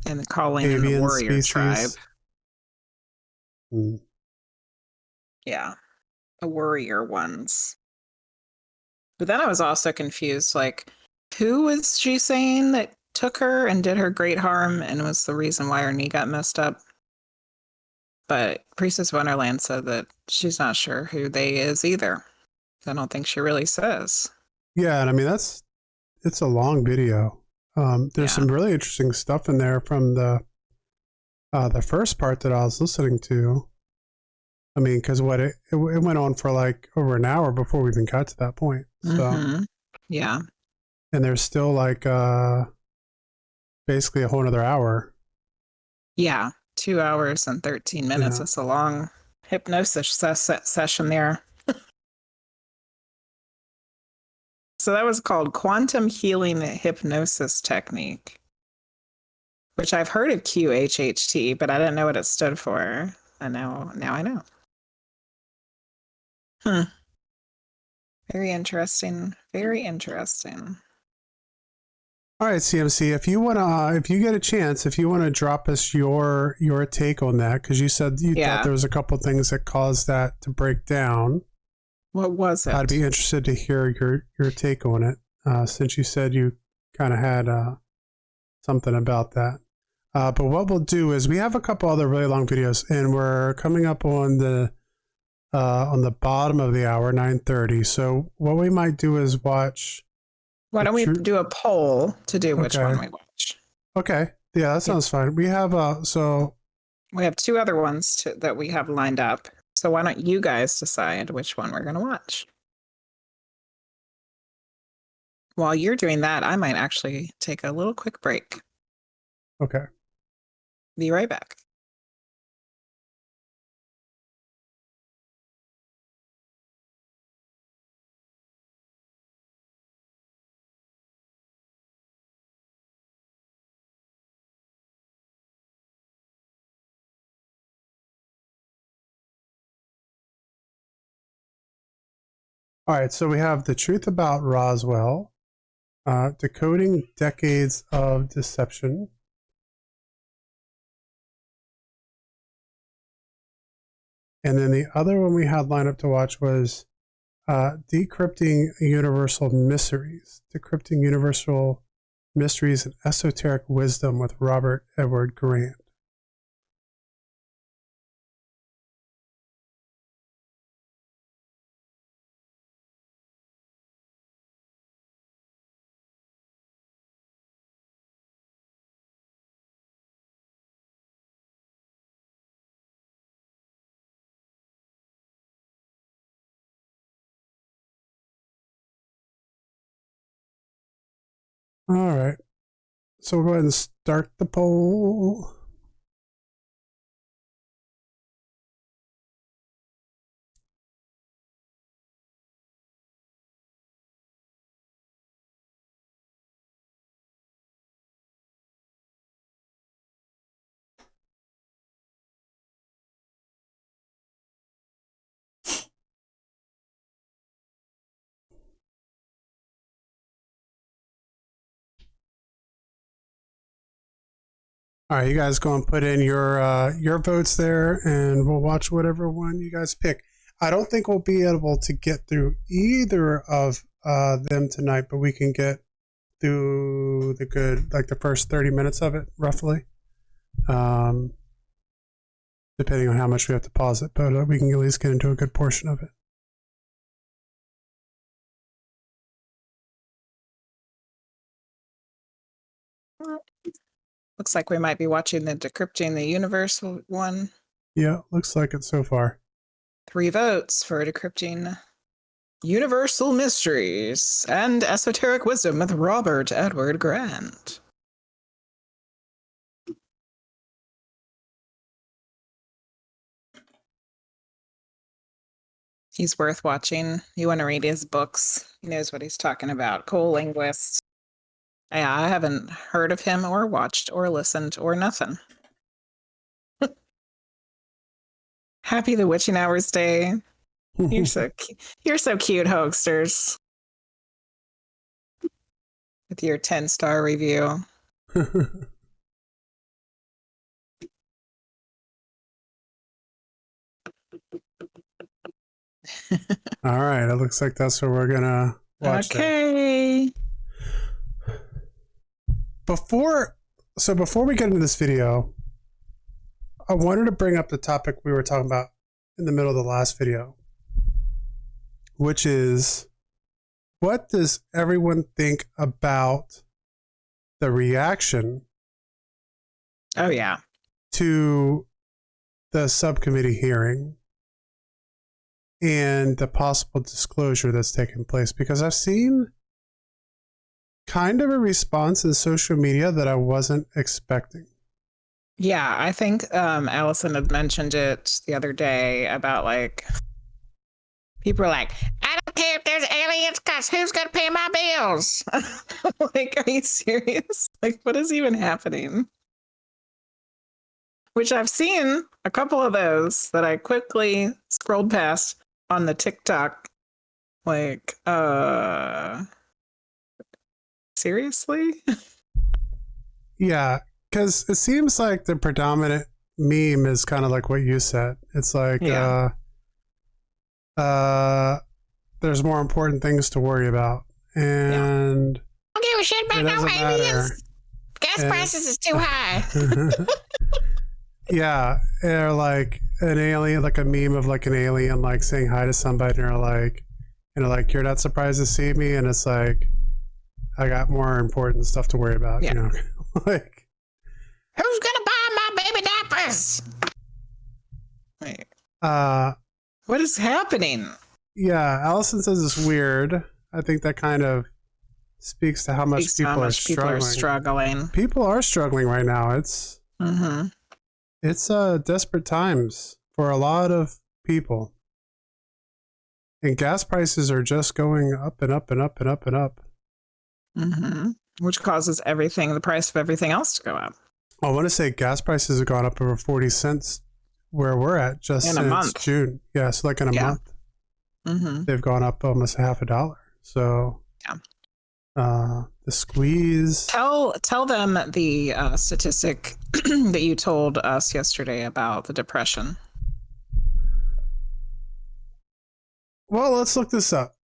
And calling in the avian warrior species. tribe. Yeah, the worrier ones. But then I was also confused, like, who was she saying that took her and did her great harm and was the reason why her knee got messed up? But Priestess Wonderland said that she's not sure who they is either. I don't think she really says. Yeah, and I mean it's a long video. There's Yeah. some really interesting stuff in there from the first part that I was listening to. I mean, because it went on for like over an hour before we even got to that point. So Yeah. and there's still like basically a whole another hour. Yeah. 2 hours and 13 minutes. Yeah. It's a long hypnosis session there. So that was called quantum healing hypnosis technique, which I've heard of QHHT, but I didn't know what it stood for. And now I know. Very interesting. Very interesting. All right, CMC. If you if you get a chance, if you want to drop us your take on that, because you said you thought there was a couple things that caused that to break down. What was it? I'd be interested to hear your take on it, since you said you kind of had something about that. But what we'll do is we have a couple other really long videos, and we're coming up on the bottom of the hour, 9:30. So what we might do is watch. Why don't we do a poll to do which one we watch? Okay. Yeah, that sounds fine. We have we have 2 other ones that we have lined up. So why don't you guys decide which one we're going to watch? While you're doing that, I might actually take a little quick break. Okay. Be right back. All right, so we have The Truth About Roswell, Decoding Decades of Deception, and then the other one we had lined up to watch was Decrypting Universal Mysteries, Decrypting Universal Mysteries and Esoteric Wisdom with Robert Edward Grant. All right. So we'll go ahead and start the poll. All right, you guys go and put in your votes there, and we'll watch whatever one you guys pick. I don't think we'll be able to get through either of them tonight, but we can get through the first 30 minutes of it, roughly, depending on how much we have to pause it. But we can at least get into a good portion of it. Looks like we might be watching the Decrypting the Universe one. Yeah, looks like it so far. 3 votes for Decrypting Universal Mysteries and Esoteric Wisdom with Robert Edward Grant. He's worth watching. You want to read his books. He knows what he's talking about. Cool linguist. Yeah, I haven't heard of him or watched or listened or nothing. Happy the Witching Hours Day. You're so cute, hoaxsters. With your 10-star review. All right, it looks like that's what we're gonna watch. Okay. Before we get into this video, I wanted to bring up the topic we were talking about in the middle of the last video, which is, what does everyone think about the reaction Oh yeah. to the subcommittee hearing and the possible disclosure that's taken place? Because I've seen kind of a response in social media that I wasn't expecting. Yeah, I think Allison had mentioned it the other day about like people are like, I don't care if there's aliens, cause who's gonna pay my bills? Like, are you serious? Like, what is even happening? Which I've seen a couple of those that I quickly scrolled past on the TikTok. Like, seriously? Yeah, because it seems like the predominant meme is kind of like what you said. It's like, Yeah. there's more important things to worry about, and I don't give a shit it about no doesn't matter. aliens. Gas And- prices is too high. Yeah, or like an alien, like a meme of like an alien like saying hi to somebody, and they're like, you're not surprised to see me, and it's like, I got more important stuff to worry about, Yeah. you know, like. Who's gonna buy my baby diapers? Wait, what is happening? Yeah, Allison says it's weird. I think that kind of speaks to how much Speaks to people how are much people struggling. are struggling. People are struggling right now. It's Mm-hmm. desperate times for a lot of people, and gas prices are just going up and up and up and up and up. Mm-hmm. Which causes everything, the price of everything else to go up. I want to say gas prices have gone up over 40 cents where we're at just In a since month. June. Yeah, so like in a Yeah. month, Mm-hmm. they've gone up almost $50. So the squeeze. Tell them the statistic that you told us yesterday about the depression. Well, let's look this up,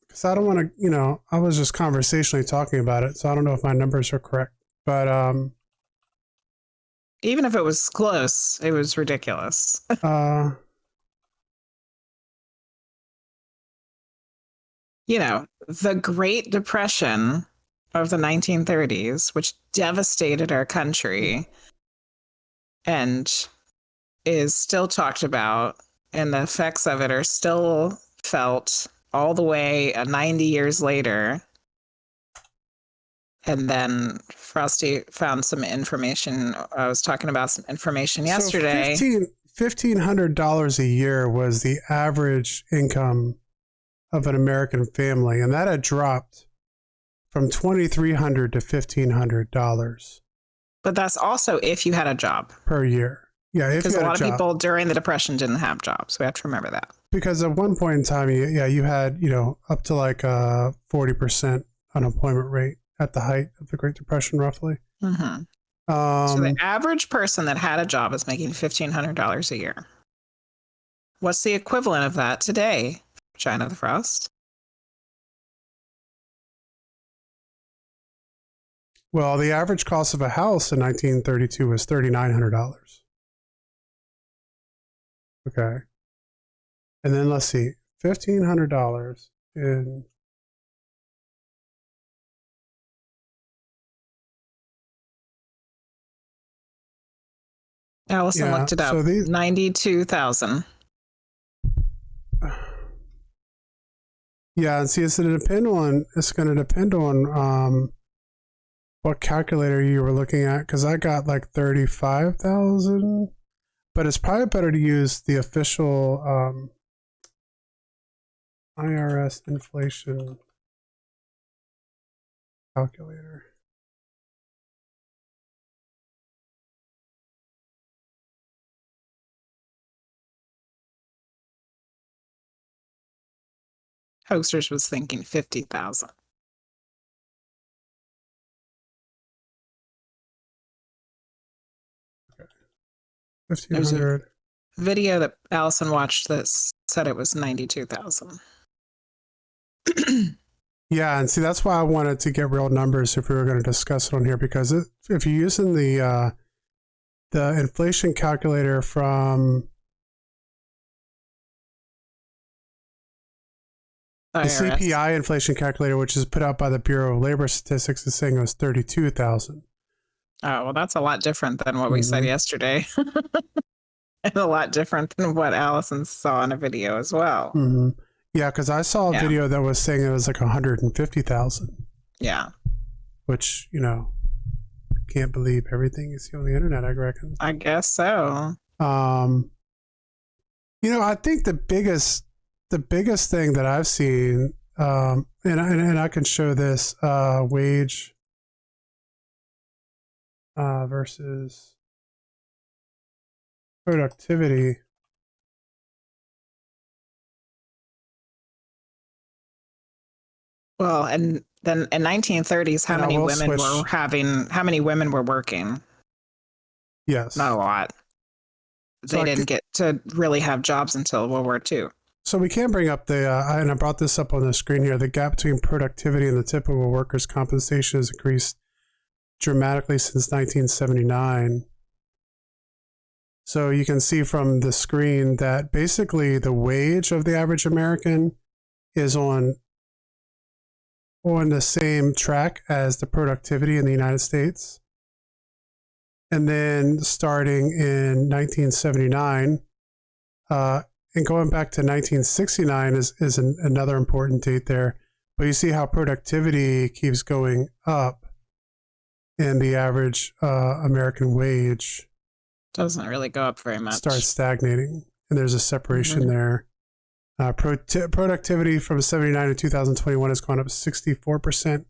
because I don't want to, I was just conversationally talking about it, so I don't know if my numbers are correct. But Even if it was close, it was ridiculous. The Great Depression of the 1930s, which devastated our country and is still talked about, and the effects of it are still felt all the way 90 years later. And then Frosty found some information. I was talking about some information yesterday. So $1,500 a year was the average income of an American family, and that had dropped from $2,300 to $1,500 But that's also if you had a job. per year. Yeah, if Because you a had lot a of job. people during the Depression didn't have jobs. We have to remember that. Because at one point in time, you had, up to like a 40% unemployment rate at the height of the Great Depression, roughly. Mm-hmm. So the average person that had a job is making $1,500 a year. What's the equivalent of that today, China the Frost? Well, the average cost of a house in 1932 was $3,900. Okay. And then let's see, $1,500 in. Allison looked it up. So 92,000. Yeah, and see, it's going to depend on what calculator you were looking at, because I got like 35,000, but it's probably better to use the official IRS inflation calculator. Hoaxers was thinking 50,000. $1,500. video that Allison watched that said it was 92,000. Yeah, and see, that's why I wanted to get real numbers if we were going to discuss it on here, because if you're using the inflation calculator from the CPI inflation calculator, which is put out by the Bureau of Labor Statistics, is saying it was 32,000. Oh, well, that's a lot different than what we said yesterday. And a lot different than what Allison saw in a video as well. Mm-hmm. Yeah, because I saw a video that was saying it was like 150,000. Yeah. Which, can't believe everything you see on the internet, I reckon. I guess so. I think the biggest thing that I've seen, and I can show this wage versus productivity. Well, and then in 1930s, how many women were working? Yes. Not a lot. They didn't get to really have jobs until World War II. So we can bring up and I brought this up on the screen here, the gap between productivity and the typical worker's compensation has increased dramatically since 1979. So you can see from the screen that basically the wage of the average American is on the same track as the productivity in the United States. And then starting in 1979, and going back to 1969 is another important date there. But you see how productivity keeps going up and the average American wage doesn't really go up very much. Starts stagnating. And there's a separation there. Productivity from 79 to 2021 has gone up 64%,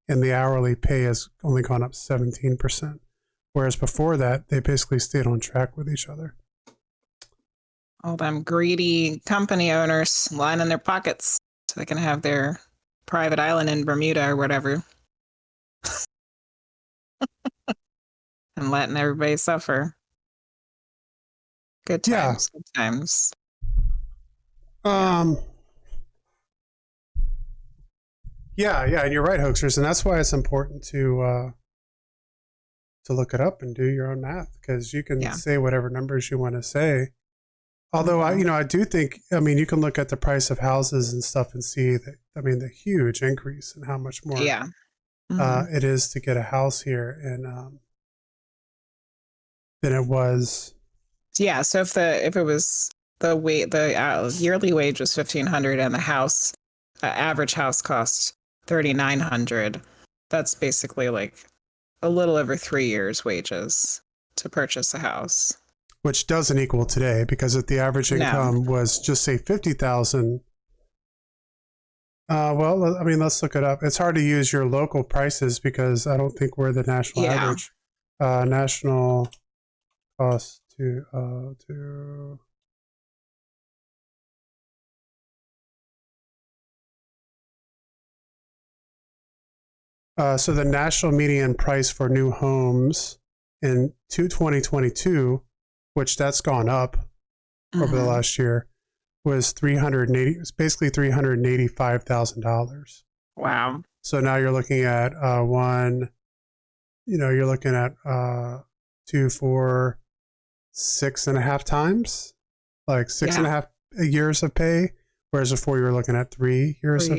and the hourly pay has only gone up 17%. Whereas before that, they basically stayed on track with each other. All them greedy company owners lining their pockets so they can have their private island in Bermuda or whatever. And letting everybody suffer. Good times, good times. Yeah, and you're right, hoaxers, and that's why it's important to look it up and do your own math, because you can say whatever numbers you want to say. Although I do think, you can look at the price of houses and stuff and see that, the huge increase in how much more it is to get a house here, and than it was. Yeah, so if it was the yearly wage was $1,500 and the house average house cost $3,900, that's basically like a little over 3 years' wages to purchase a house. Which doesn't equal today, because if the average income was just say 50,000. Let's look it up. It's hard to use your local prices because I don't think we're the national average. National cost to so the national median price for new homes in 2022, which that's gone up over the last year, was basically $385,000. Wow. So now you're looking at you're looking at 2, 4, 6.5 times, like 6.5 years of pay, whereas before you were looking at 3 years of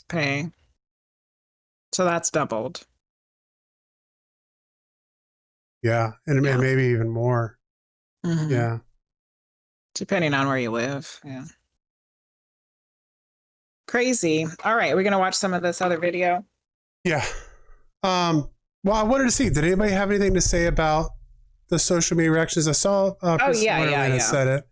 pay. So that's doubled. Yeah, and maybe even more. Yeah. Depending on where you live. Yeah. Crazy. All right, we're going to watch some of this other video. Yeah. Well, I wanted to see, did anybody have anything to say about the social media reactions? I saw said it.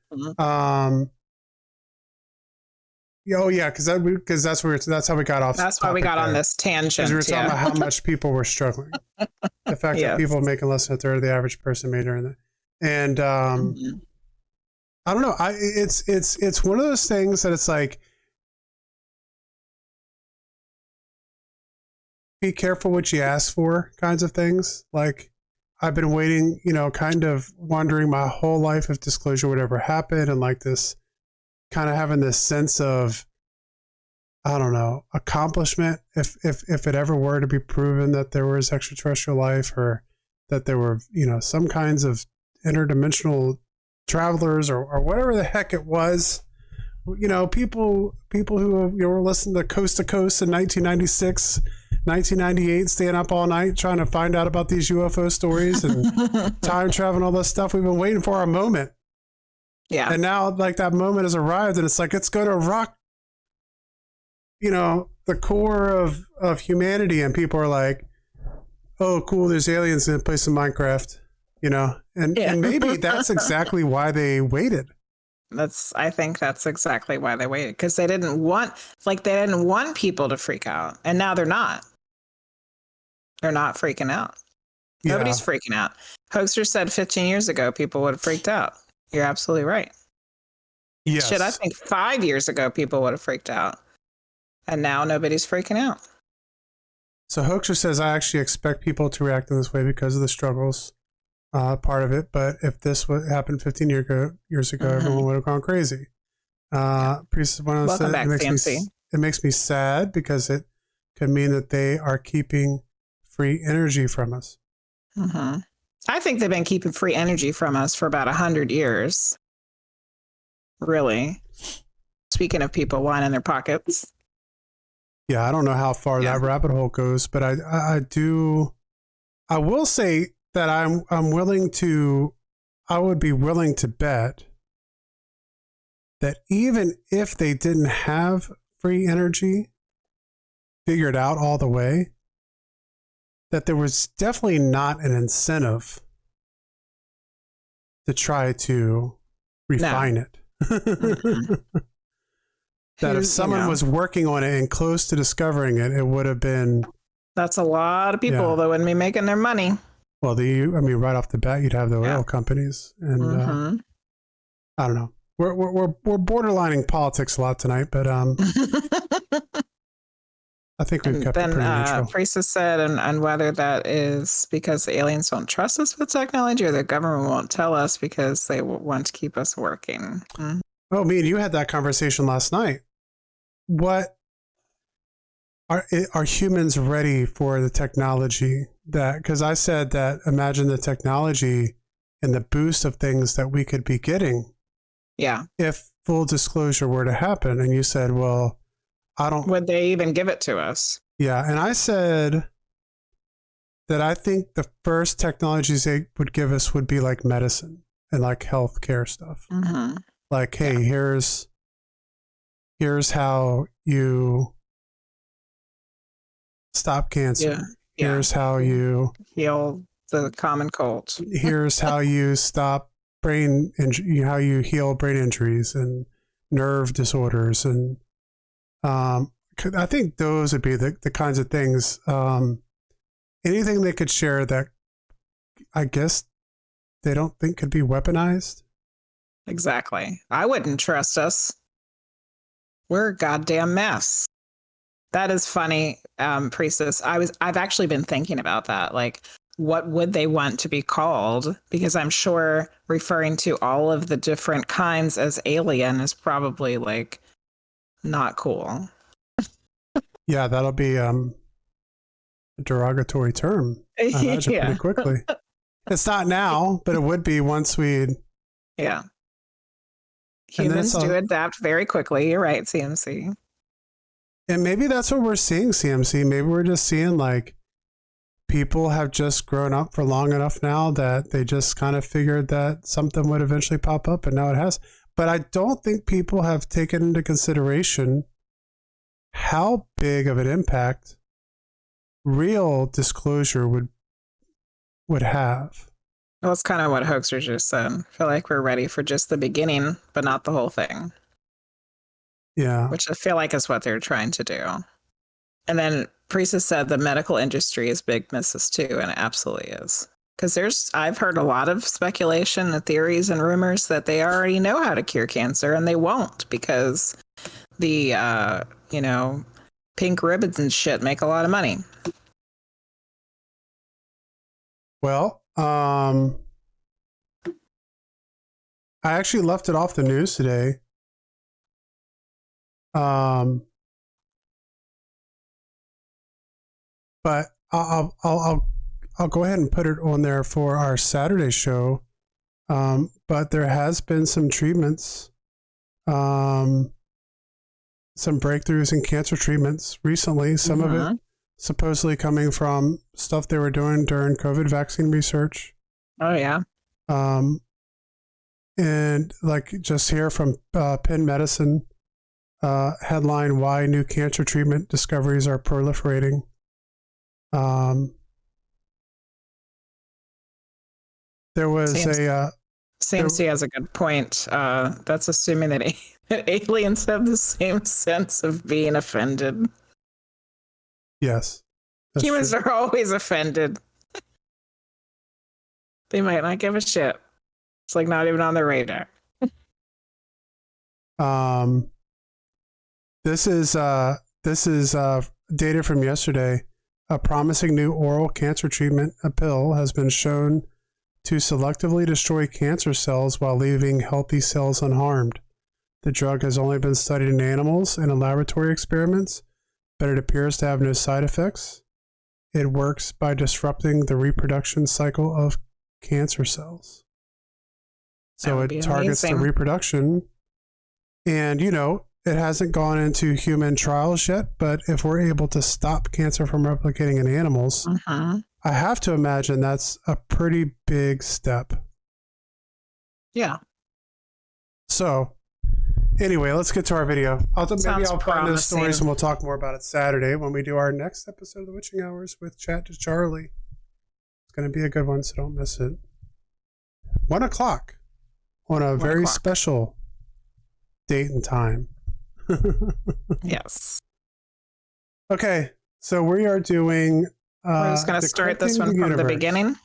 Because that's how we got off. That's why we got on this tangent. Because we were talking about how much people were struggling. The fact that people making less than a third of the average person made during that. And I don't know. It's one of those things that it's like, be careful what you ask for kinds of things. Like, I've been waiting, kind of wondering my whole life if disclosure would ever happen, and like this kind of having this sense of, I don't know, accomplishment if it ever were to be proven that there was extraterrestrial life, or that there were, some kinds of interdimensional travelers, or whatever the heck it was. People who were listening to Coast to Coast in 1996, 1998, staying up all night trying to find out about these UFO stories and time travel and all this stuff. We've been waiting for our moment. Yeah. And now, like, that moment has arrived, and it's like it's going to rock, the core of humanity. And people are like, oh, cool, there's aliens in a place in Minecraft, and maybe that's exactly why they waited. I think that's exactly why they waited, because they didn't want people to freak out, and now they're not. They're not freaking out. Yeah. Nobody's freaking out. Hoaxer said 15 years ago people would have freaked out. You're absolutely right. Yes. Shit, I think 5 years ago people would have freaked out, and now nobody's freaking out. So Hoaxer says, I actually expect people to react in this way because of the struggles, part of it. But if this would happen 15 years ago, everyone would have gone crazy. Priest Welcome back, CMC. It makes me sad because it could mean that they are keeping free energy from us. Mm-hmm. I think they've been keeping free energy from us for about 100 years. Really. Speaking of people lining their pockets. Yeah, I don't know how far that rabbit hole goes, but I will say that I would be willing to bet that even if they didn't have free energy figured out all the way, that there was definitely not an incentive to try to refine it. Mm-hmm. That if someone was working on it and close to discovering it, it would have been... That's a lot of people that wouldn't be making their money. Well, right off the bat, you'd have the oil companies, and I don't know. We're borderlining politics a lot tonight, but I think we've kept it pretty neutral. Priestess said, and whether that is because the aliens don't trust us with technology, or the government won't tell us because they want to keep us working. Mm-hmm. Oh, me and you had that conversation last night. What are humans ready for the technology because I said that imagine the technology and the boost of things that we could be getting. Yeah. If full disclosure were to happen, and you said, well, would they even give it to us? Yeah. And I said that I think the first technologies they would give us would be like medicine and like healthcare stuff. Mm-hmm. Like, hey, here's how you stop cancer. Yeah. Here's how you heal the common cold. Here's how you stop how you heal brain injuries and nerve disorders. And I think those would be the kinds of things. Anything they could share that I guess they don't think could be weaponized. Exactly. I wouldn't trust us. We're a goddamn mess. That is funny, Priestess. I've actually been thinking about that. Like, what would they want to be called? Because I'm sure referring to all of the different kinds as alien is probably like not cool. Yeah, that'll be a derogatory term. I imagine pretty quickly. It's not now, but it would be once we. Yeah. Humans do adapt very quickly. You're right, CMC. And maybe that's what we're seeing, CMC. Maybe we're just seeing like people have just grown up for long enough now that they just kind of figured that something would eventually pop up, and now it has. But I don't think people have taken into consideration how big of an impact real disclosure would have. Well, it's kind of what Hoaxer just said. I feel like we're ready for just the beginning, but not the whole thing. Yeah. Which I feel like is what they're trying to do. And then Priestess said the medical industry is big misses too, and it absolutely is. Because I've heard a lot of speculation and theories and rumors that they already know how to cure cancer, and they won't because the, pink ribbons and shit make a lot of money. Well, I actually left it off the news today. But I'll go ahead and put it on there for our Saturday show. But there has been some treatments, some breakthroughs in cancer treatments recently. Some of it supposedly coming from stuff they were doing during COVID vaccine research. Oh yeah. And like just here from Penn Medicine, headline: Why new cancer treatment discoveries are proliferating. There was CMC has a good point. That's assuming that aliens have the same sense of being offended. Yes. Humans are always offended. They might not give a shit. It's like not even on their radar. This is data from yesterday. A promising new oral cancer treatment, a pill, has been shown to selectively destroy cancer cells while leaving healthy cells unharmed. The drug has only been studied in animals and in laboratory experiments, but it appears to have no side effects. It works by disrupting the reproduction cycle of cancer cells. So it targets the reproduction. And, you know, it hasn't gone into human trials yet, but if we're able to stop cancer from replicating in animals, I have to imagine that's a pretty big step. Yeah. So, anyway, let's get to our video. Maybe I'll find those stories and we'll talk more about it Saturday when we do our next episode of The Witching Hours with Chat to Charlie. It's going to be a good one, so don't miss it. 1 o'clock on a very special date and time. Yes. Okay, so we are doing... we're just going to start this one from the beginning?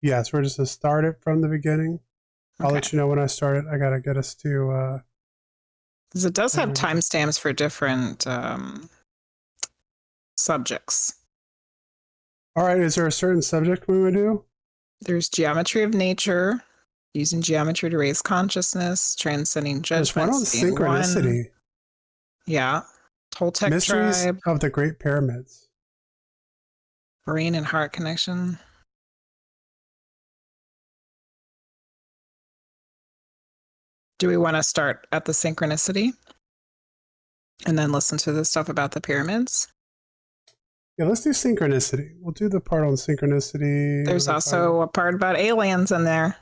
Yes, we're just going to start it from the beginning. I'll let you know when I start it. I got to get us to... because it does have timestamps for different subjects. All right, is there a certain subject we would do? There's geometry of nature, using geometry to raise consciousness, transcending judgments. There's one on synchronicity. Yeah. Toltec Mysteries tribe. of the Great Pyramids. Brain and heart connection. Do we want to start at the synchronicity and then listen to the stuff about the pyramids? Yeah, let's do synchronicity. We'll do the part on synchronicity. There's also a part about aliens in there.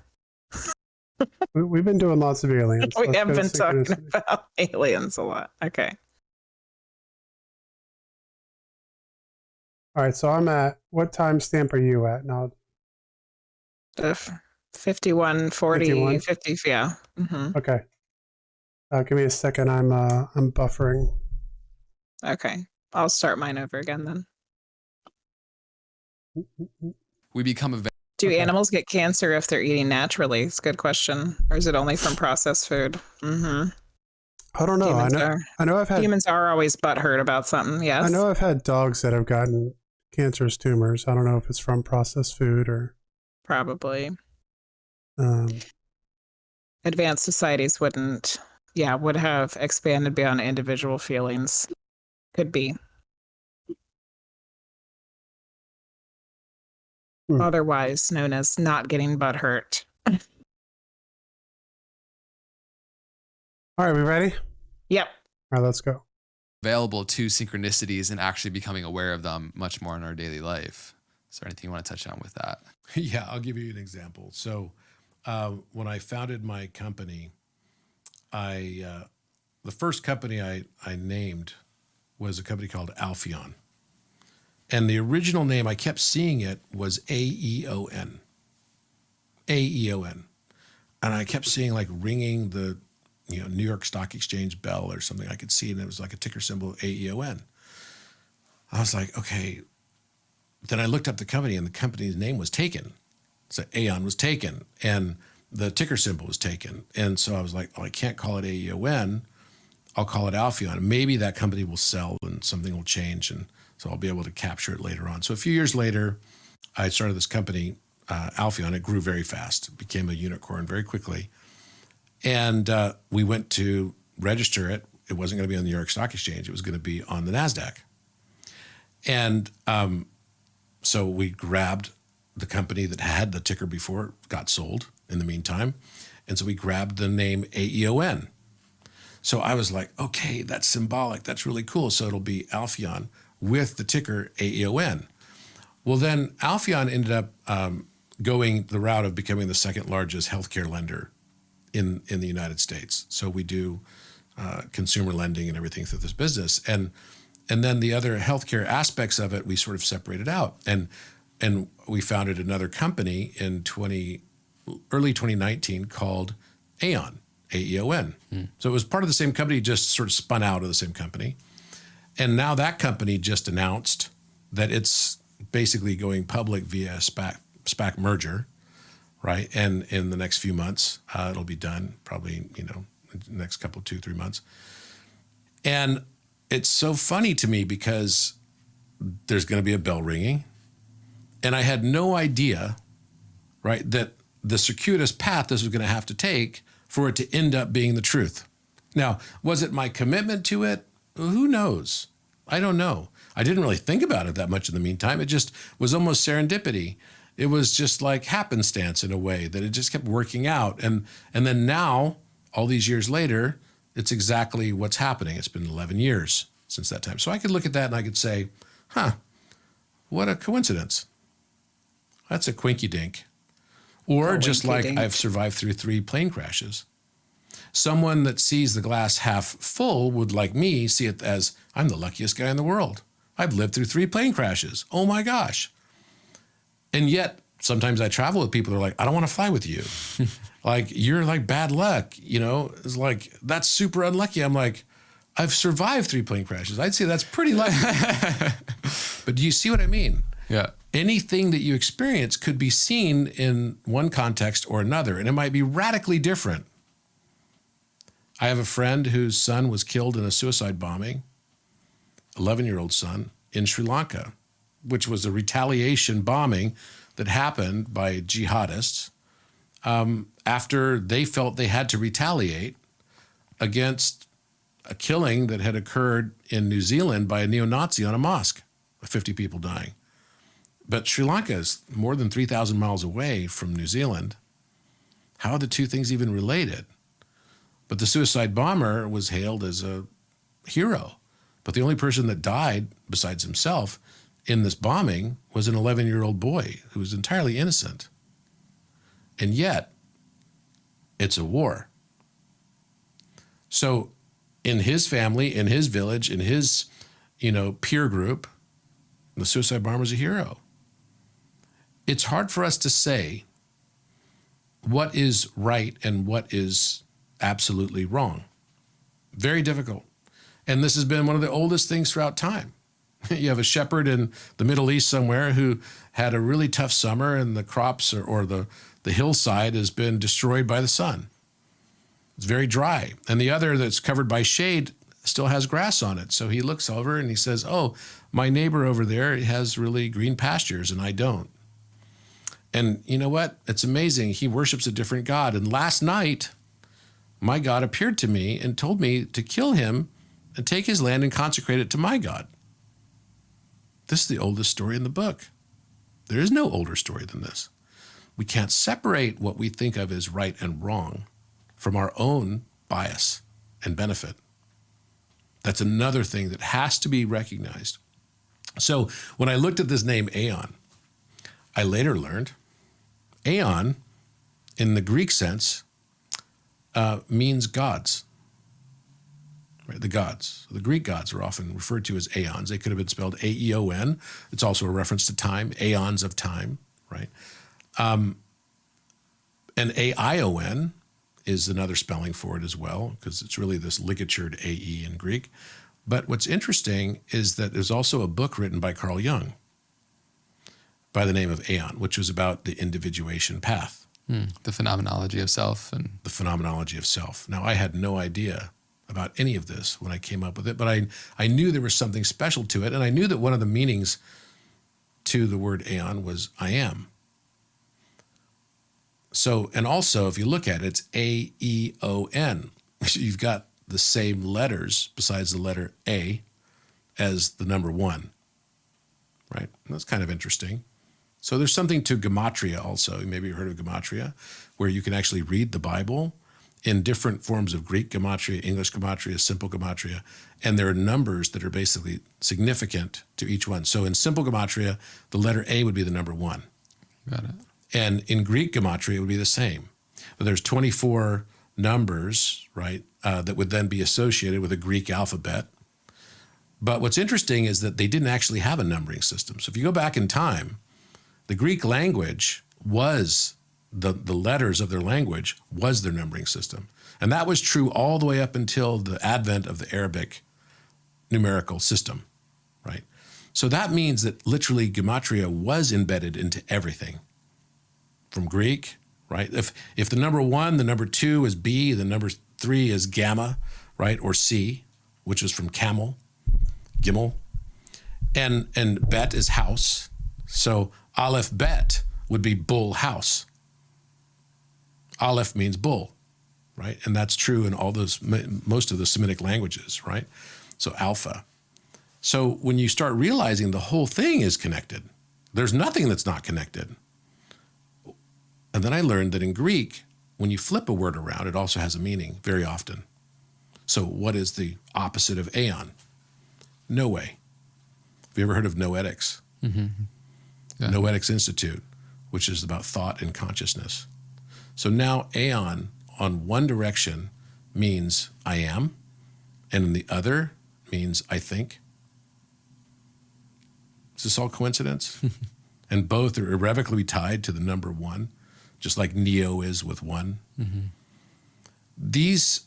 We've been doing lots of aliens. We have been talking about aliens a lot. Okay. All right, so I'm at, what timestamp are you at now? 51, 40, 51? 50, yeah. Okay. Give me a second. I'm buffering. Okay. I'll start mine over again then. We become a... Do animals get cancer if they're eating naturally? It's a good question. Or is it only from processed food? I don't know. I know I've had... Humans are always butthurt about something, yes. I know I've had dogs that have gotten cancerous tumors. I don't know if it's from processed food or... Probably. Advanced societies would have expanded beyond individual feelings. Could be. Otherwise known as not getting butthurt. All right, we ready? Yep. All right, let's go. Available to synchronicities and actually becoming aware of them much more in our daily life. Is there anything you want to touch on with that? Yeah, I'll give you an example. So when I founded my company, the first company I named was a company called Alpheon. And the original name, I kept seeing it, was AEON. AEON. And I kept seeing like ringing the New York Stock Exchange bell or something. I could see, and it was like a ticker symbol, AEON. I was like, okay. Then I looked up the company, and the company's name was taken. So Aeon was taken, and the ticker symbol was taken. And so I was like, I can't call it AEON. I'll call it Alpheon. Maybe that company will sell and something will change, and so I'll be able to capture it later on. So a few years later, I started this company, Alphion. It grew very fast. It became a unicorn very quickly. And we went to register it. It wasn't going to be on the New York Stock Exchange. It was going to be on the NASDAQ. And so we grabbed the company that had the ticker before, got sold in the meantime. And so we grabbed the name AEON. So I was like, okay, that's symbolic. That's really cool. So it'll be Alphion with the ticker AEON. Well, then Alphion ended up going the route of becoming the second largest healthcare lender in the United States. So we do consumer lending and everything through this business. And then the other healthcare aspects of it, we sort of separated out. And we founded another company in early 2019 called Aon, AEON. So it was part of the same company, just sort of spun out of the same company. And now that company just announced that it's basically going public via a SPAC merger, right? And in the next few months, it'll be done, probably, the next couple, 2-3 months. And it's so funny to me because there's going to be a bell ringing. And I had no idea, right, that the circuitous path this was going to have to take for it to end up being the truth. Now, was it my commitment to it? Who knows? I don't know. I didn't really think about it that much in the meantime. It just was almost serendipity. It was just like happenstance in a way that it just kept working out. And then now, all these years later, it's exactly what's happening. It's been 11 years since that time. So I could look at that and I could say, what a coincidence. That's a quinky dink. Or just like I've survived through 3 plane crashes. Someone that sees the glass half full would, like me, see it as I'm the luckiest guy in the world. I've lived through 3 plane crashes. Oh my gosh. And yet sometimes I travel with people that are like, I don't want to fly with you. Like, you're like bad luck, It's like, that's super unlucky. I'm like, I've survived 3 plane crashes. I'd say that's pretty lucky. But do you see what I mean? Yeah. Anything that you experience could be seen in one context or another, and it might be radically different. I have a friend whose son was killed in a suicide bombing, 11-year-old son, in Sri Lanka, which was a retaliation bombing that happened by jihadists after they felt they had to retaliate against a killing that had occurred in New Zealand by a neo-Nazi on a mosque, 50 people dying. But Sri Lanka is more than 3,000 miles away from New Zealand. How are the two things even related? But the suicide bomber was hailed as a hero. But the only person that died, besides himself, in this bombing was an 11-year-old boy who was entirely innocent. And yet, it's a war. So in his family, in his village, in his, peer group, the suicide bomber is a hero. It's hard for us to say what is right and what is absolutely wrong. Very difficult. And this has been one of the oldest things throughout time. You have a shepherd in the Middle East somewhere who had a really tough summer, and the crops or the hillside has been destroyed by the sun. It's very dry. And the other that's covered by shade still has grass on it. So he looks over and he says, oh, my neighbor over there has really green pastures and I don't. And you know what? It's amazing. He worships a different God. And last night, my God appeared to me and told me to kill him and take his land and consecrate it to my God. This is the oldest story in the book. There is no older story than this. We can't separate what we think of as right and wrong from our own bias and benefit. That's another thing that has to be recognized. So when I looked at this name Aeon, I later learned Aeon, in the Greek sense, means gods. Right? The gods. The Greek gods are often referred to as aeons. They could have been spelled A-E-O-N. It's also a reference to time, aeons of time, right? And A-I-O-N is another spelling for it as well, because it's really this ligatured A-E in Greek. But what's interesting is that there's also a book written by Carl Jung by the name of Aeon, which was about the individuation path. The phenomenology of self. The phenomenology of self. Now, I had no idea about any of this when I came up with it, but I knew there was something special to it, and I knew that one of the meanings to the word Aeon was I am. So, and also, if you look at it, it's A-E-O-N. You've got the same letters besides the letter A as the number 1, right? And that's kind of interesting. So there's something to gematria also. Maybe you've heard of gematria, where you can actually read the Bible in different forms of Greek gematria, English gematria, simple gematria, and there are numbers that are basically significant to each one. So in simple gematria, the letter A would be the number 1. Got it. And in Greek gematria, it would be the same. But there's 24 numbers, right, that would then be associated with a Greek alphabet. But what's interesting is that they didn't actually have a numbering system. So if you go back in time, the Greek language was the letters of their language was their numbering system. And that was true all the way up until the advent of the Arabic numerical system, right? So that means that literally gematria was embedded into everything from Greek, right? If the number 1, the number 2 is B, the number 3 is gamma, right? Or C, which is from camel, gimel, and bet is house. So Aleph bet would be bull house. Aleph means bull, right? And that's true in all those, most of the Semitic languages, right? So alpha. So when you start realizing the whole thing is connected, there's nothing that's not connected. And then I learned that in Greek, when you flip a word around, it also has a meaning very often. So what is the opposite of aeon? No way. Have you ever heard of Noetics? Mm-hmm. Yeah. Noetics Institute, which is about thought and consciousness. So now aeon on one direction means I am, and in the other means I think. Is this all coincidence? And both are irrevocably tied to the number 1, just like neo is with 1. Mm-hmm. These.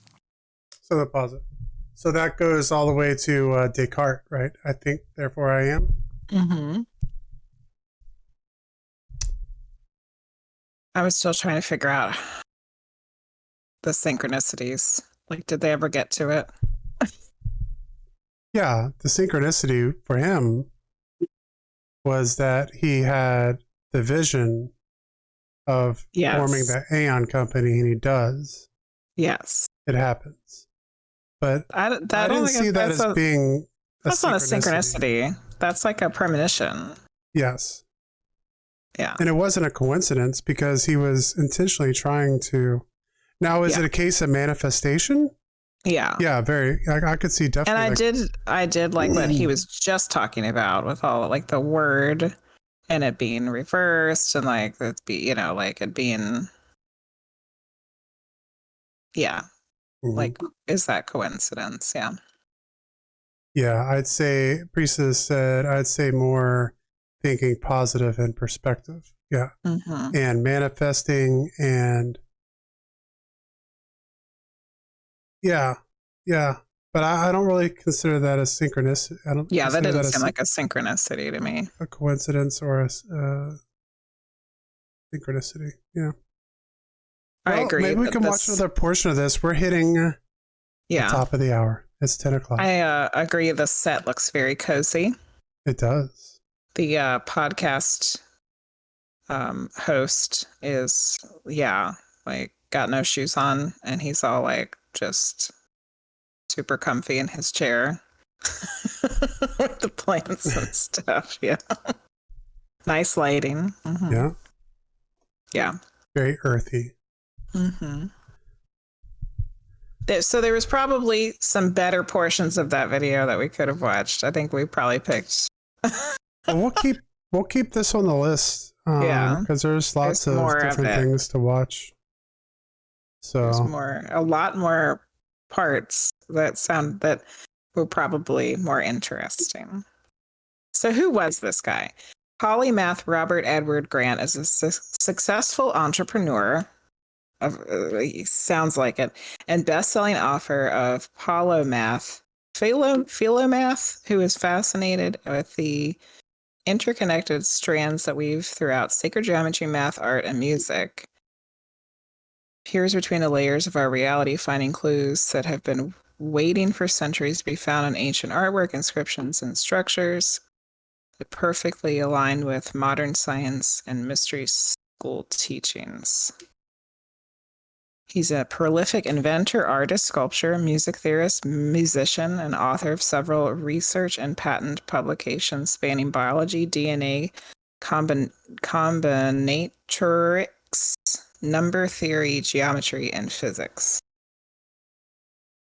So the pause it. So that goes all the way to Descartes, right? I think, therefore I am. Mm-hmm. I was still trying to figure out the synchronicities. Like, did they ever get to it? Yeah, the synchronicity for him was that he had the vision of forming Yes. the Aeon company, and he does. Yes. It happens. But I I don't didn't think see that that's as being that's not a synchronicity. That's like a premonition. Yes. Yeah. And it wasn't a coincidence because he was intentionally trying to. Now, is it a case of manifestation? Yeah. Yeah, very. I could see definitely. And I did like what he was just talking about with all like the word and it being reversed and like it be, like it being, yeah. Mhm. Like, is that coincidence? Yeah. Yeah, I'd say Priestess said, I'd say more thinking positive and perspective. Yeah. Mm-hmm. And manifesting and yeah. But I don't really consider that a synchronicity. I don't Yeah, that consider didn't that seem like a synchronicity to me. a coincidence or a synchronicity. Yeah. I Well, agree. maybe we that can watch another portion of this. We're hitting the top of the hour. It's 10 o'clock. I agree. The set looks very cozy. It does. The podcast host is, like got no shoes on, and he's all like just super comfy in his chair with the plants and stuff. Yeah. Nice lighting. Mm-hmm. Yeah. Yeah. Very earthy. Mm-hmm. So there was probably some better portions of that video that we could have watched. I think we probably picked. Well, we'll keep this on the list. Yeah, because there's lots of different things to watch. So there's a lot more parts that were probably more interesting. So who was this guy? Polymath Robert Edward Grant is a successful entrepreneur. He sounds like it, and best-selling author of Philomath, who is fascinated with the interconnected strands that weave throughout sacred geometry, math, art, and music. Peers between the layers of our reality, finding clues that have been waiting for centuries to be found in ancient artwork, inscriptions, and structures that perfectly align with modern science and mystery school teachings. He's a prolific inventor, artist, sculptor, music theorist, musician, and author of several research and patent publications spanning biology, DNA, combinatorics, number theory, geometry, and physics.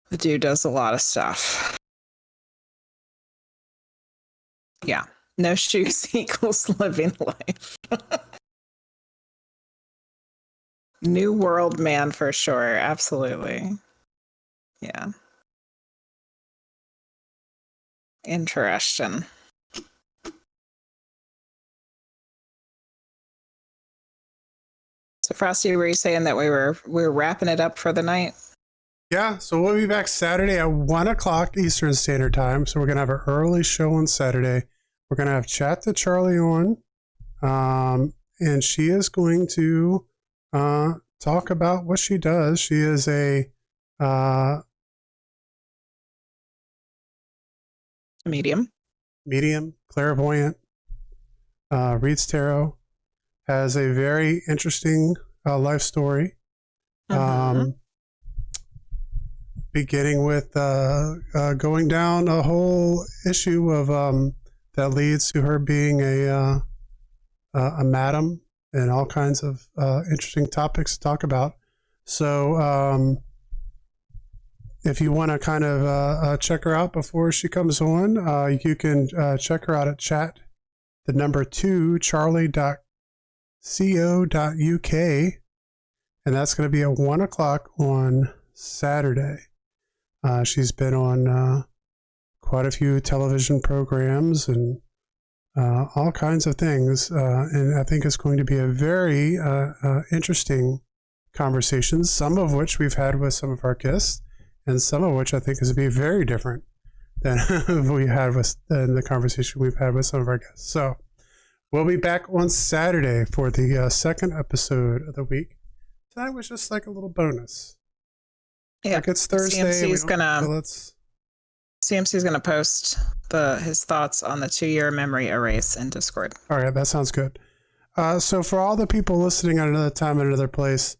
The dude does a lot of stuff. Yeah. No shoes equals living life. New world man for sure. Absolutely. Yeah. Interesting. So Frosty, were you saying that we were wrapping it up for the night? Yeah, so we'll be back Saturday at 1 o'clock Eastern Standard Time. So we're going to have an early show on Saturday. We're going to have Chat to Charlie on. And she is going to talk about what she does. She is a Medium. clairvoyant, reads tarot, has a very interesting life story. Beginning with going down a whole issue of that leads to her being a madam and all kinds of interesting topics to talk about. So if you want to kind of check her out before she comes on, you can check her out at chat, the number 2, charlie.co.uk. And that's going to be at 1 o'clock on Saturday. She's been on quite a few television programs and all kinds of things. And I think it's going to be a very interesting conversation, some of which we've had with some of our guests, and some of which I think is going to be very different than we had with the conversation we've had with some of our guests. So we'll be back on Saturday for the second episode of the week. Tonight was just like a little bonus. Yeah, like it's Thursday. CMC's gonna post his thoughts on the 2-year memory erase in Discord. All right, that sounds good. So for all the people listening at another time at another place,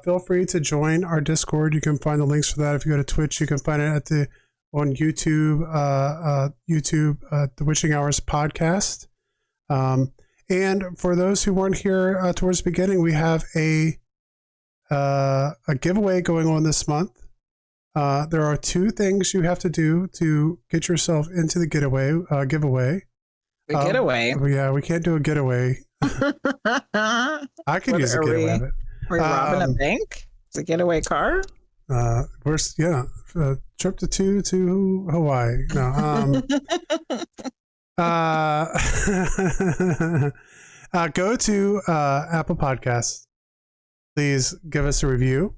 feel free to join our Discord. You can find the links for that if you go to Twitch. You can find it on YouTube, The Witching Hours podcast. And for those who weren't here towards the beginning, we have a giveaway going on this month. There are 2 things you have to do to get yourself into the giveaway. Getaway? Yeah, we can't do a getaway. I could use a getaway of it. Are we robbing a bank? Is a getaway car? Trip to Hawaii. No. Go to Apple Podcasts. Please give us a review.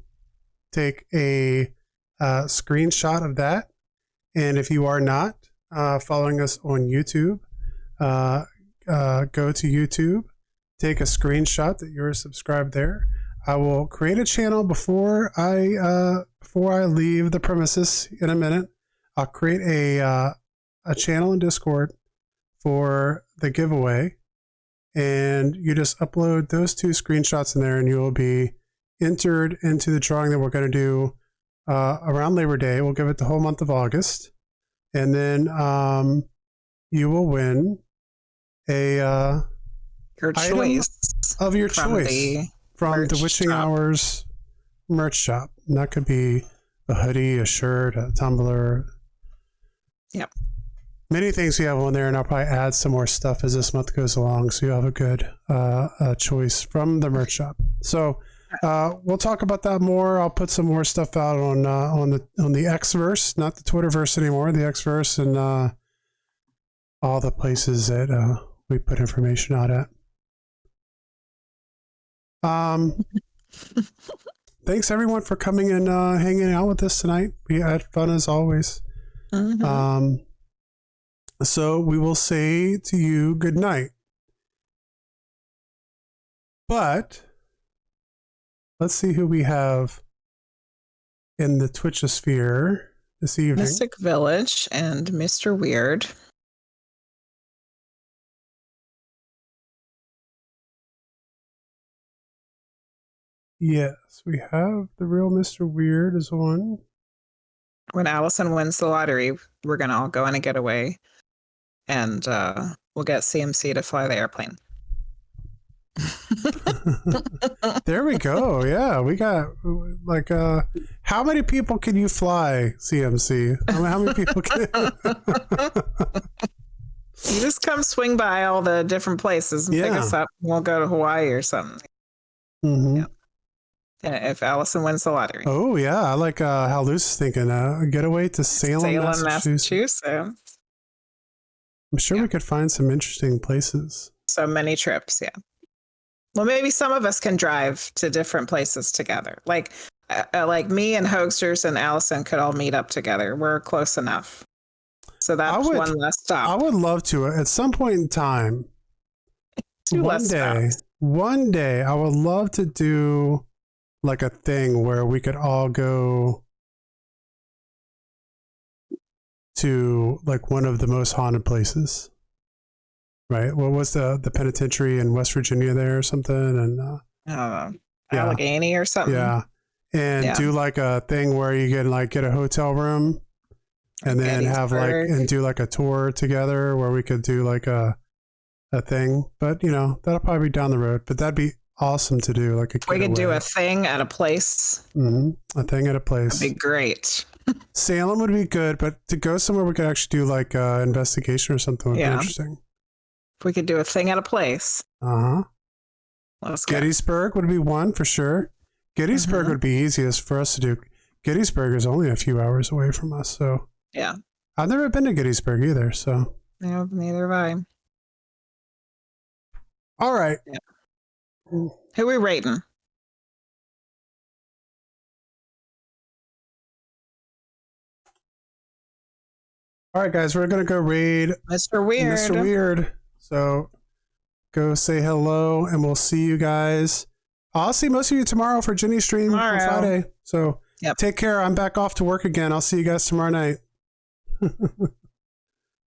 Take a screenshot of that. And if you are not following us on YouTube, go to YouTube. Take a screenshot that you're subscribed there. I will create a channel before I leave the premises in a minute. I'll create a channel in Discord for the giveaway, and you just upload those 2 screenshots in there, and you will be entered into the drawing that we're going to do around Labor Day. We'll give it the whole month of August, and then you will win a your choice of your choice from the Witching Hours merch shop. And that could be a hoodie, a shirt, a tumbler. Yep. Many things we have on there, and I'll probably add some more stuff as this month goes along, so you have a good choice from the merch shop. So we'll talk about that more. I'll put some more stuff out on the Xverse, not the Twitterverse anymore, the Xverse, and all the places that we put information out at. Thanks everyone for coming and hanging out with us tonight. We had fun as always. Mm-hmm. So we will say to you good night. But let's see who we have in the Twitchosphere this evening. Mystic Village and Mr. Weird. Yes, we have the real Mr. Weird is one. When Allison wins the lottery, we're gonna all go on a getaway, and we'll get CMC to fly the airplane. There we go. Yeah, we got like how many people can you fly, CMC? How many people can You just come swing by all the different places and pick Yeah. us up. We'll go to Hawaii or something. Mhm. Yeah. If Allison wins the lottery. Oh yeah, I like how Luce is thinking. A getaway to Salem, Massachusetts. I'm sure we could find some interesting places. So many trips, yeah. Well, maybe some of us can drive to different places together. Like me and Hoaxers and Allison could all meet up together. We're close enough. So that's one less stop. I would love to at some point in time. Two less stops. One day, I would love to do like a thing where we could all go to like one of the most haunted places. Right? What was the penitentiary in West Virginia there or something? And Allegheny or something. Yeah. And do like a thing where you can like get a hotel room and then have like and do like a tour together where we could do like a thing. But you know, that'll probably be down the road. But that'd be awesome to do. Like we could do a thing at a place. A thing at a place. That'd be great. Salem would be good, but to go somewhere we could actually do like investigation or something would be interesting. If we could do a thing at a place. Let's go. Gettysburg would be one for sure. Gettysburg would be easiest for us to do. Gettysburg is only a few hours away from us, so yeah. I've never been to Gettysburg either, so no, neither have I. All right. Yeah. Who are we rating? All right, guys, we're gonna go raid Mr. Weird. Mr. Weird. So go say hello, and we'll see you guys. I'll see most of you tomorrow for Jenny's stream on Friday. So take care. I'm back off to work again. I'll see you guys tomorrow night.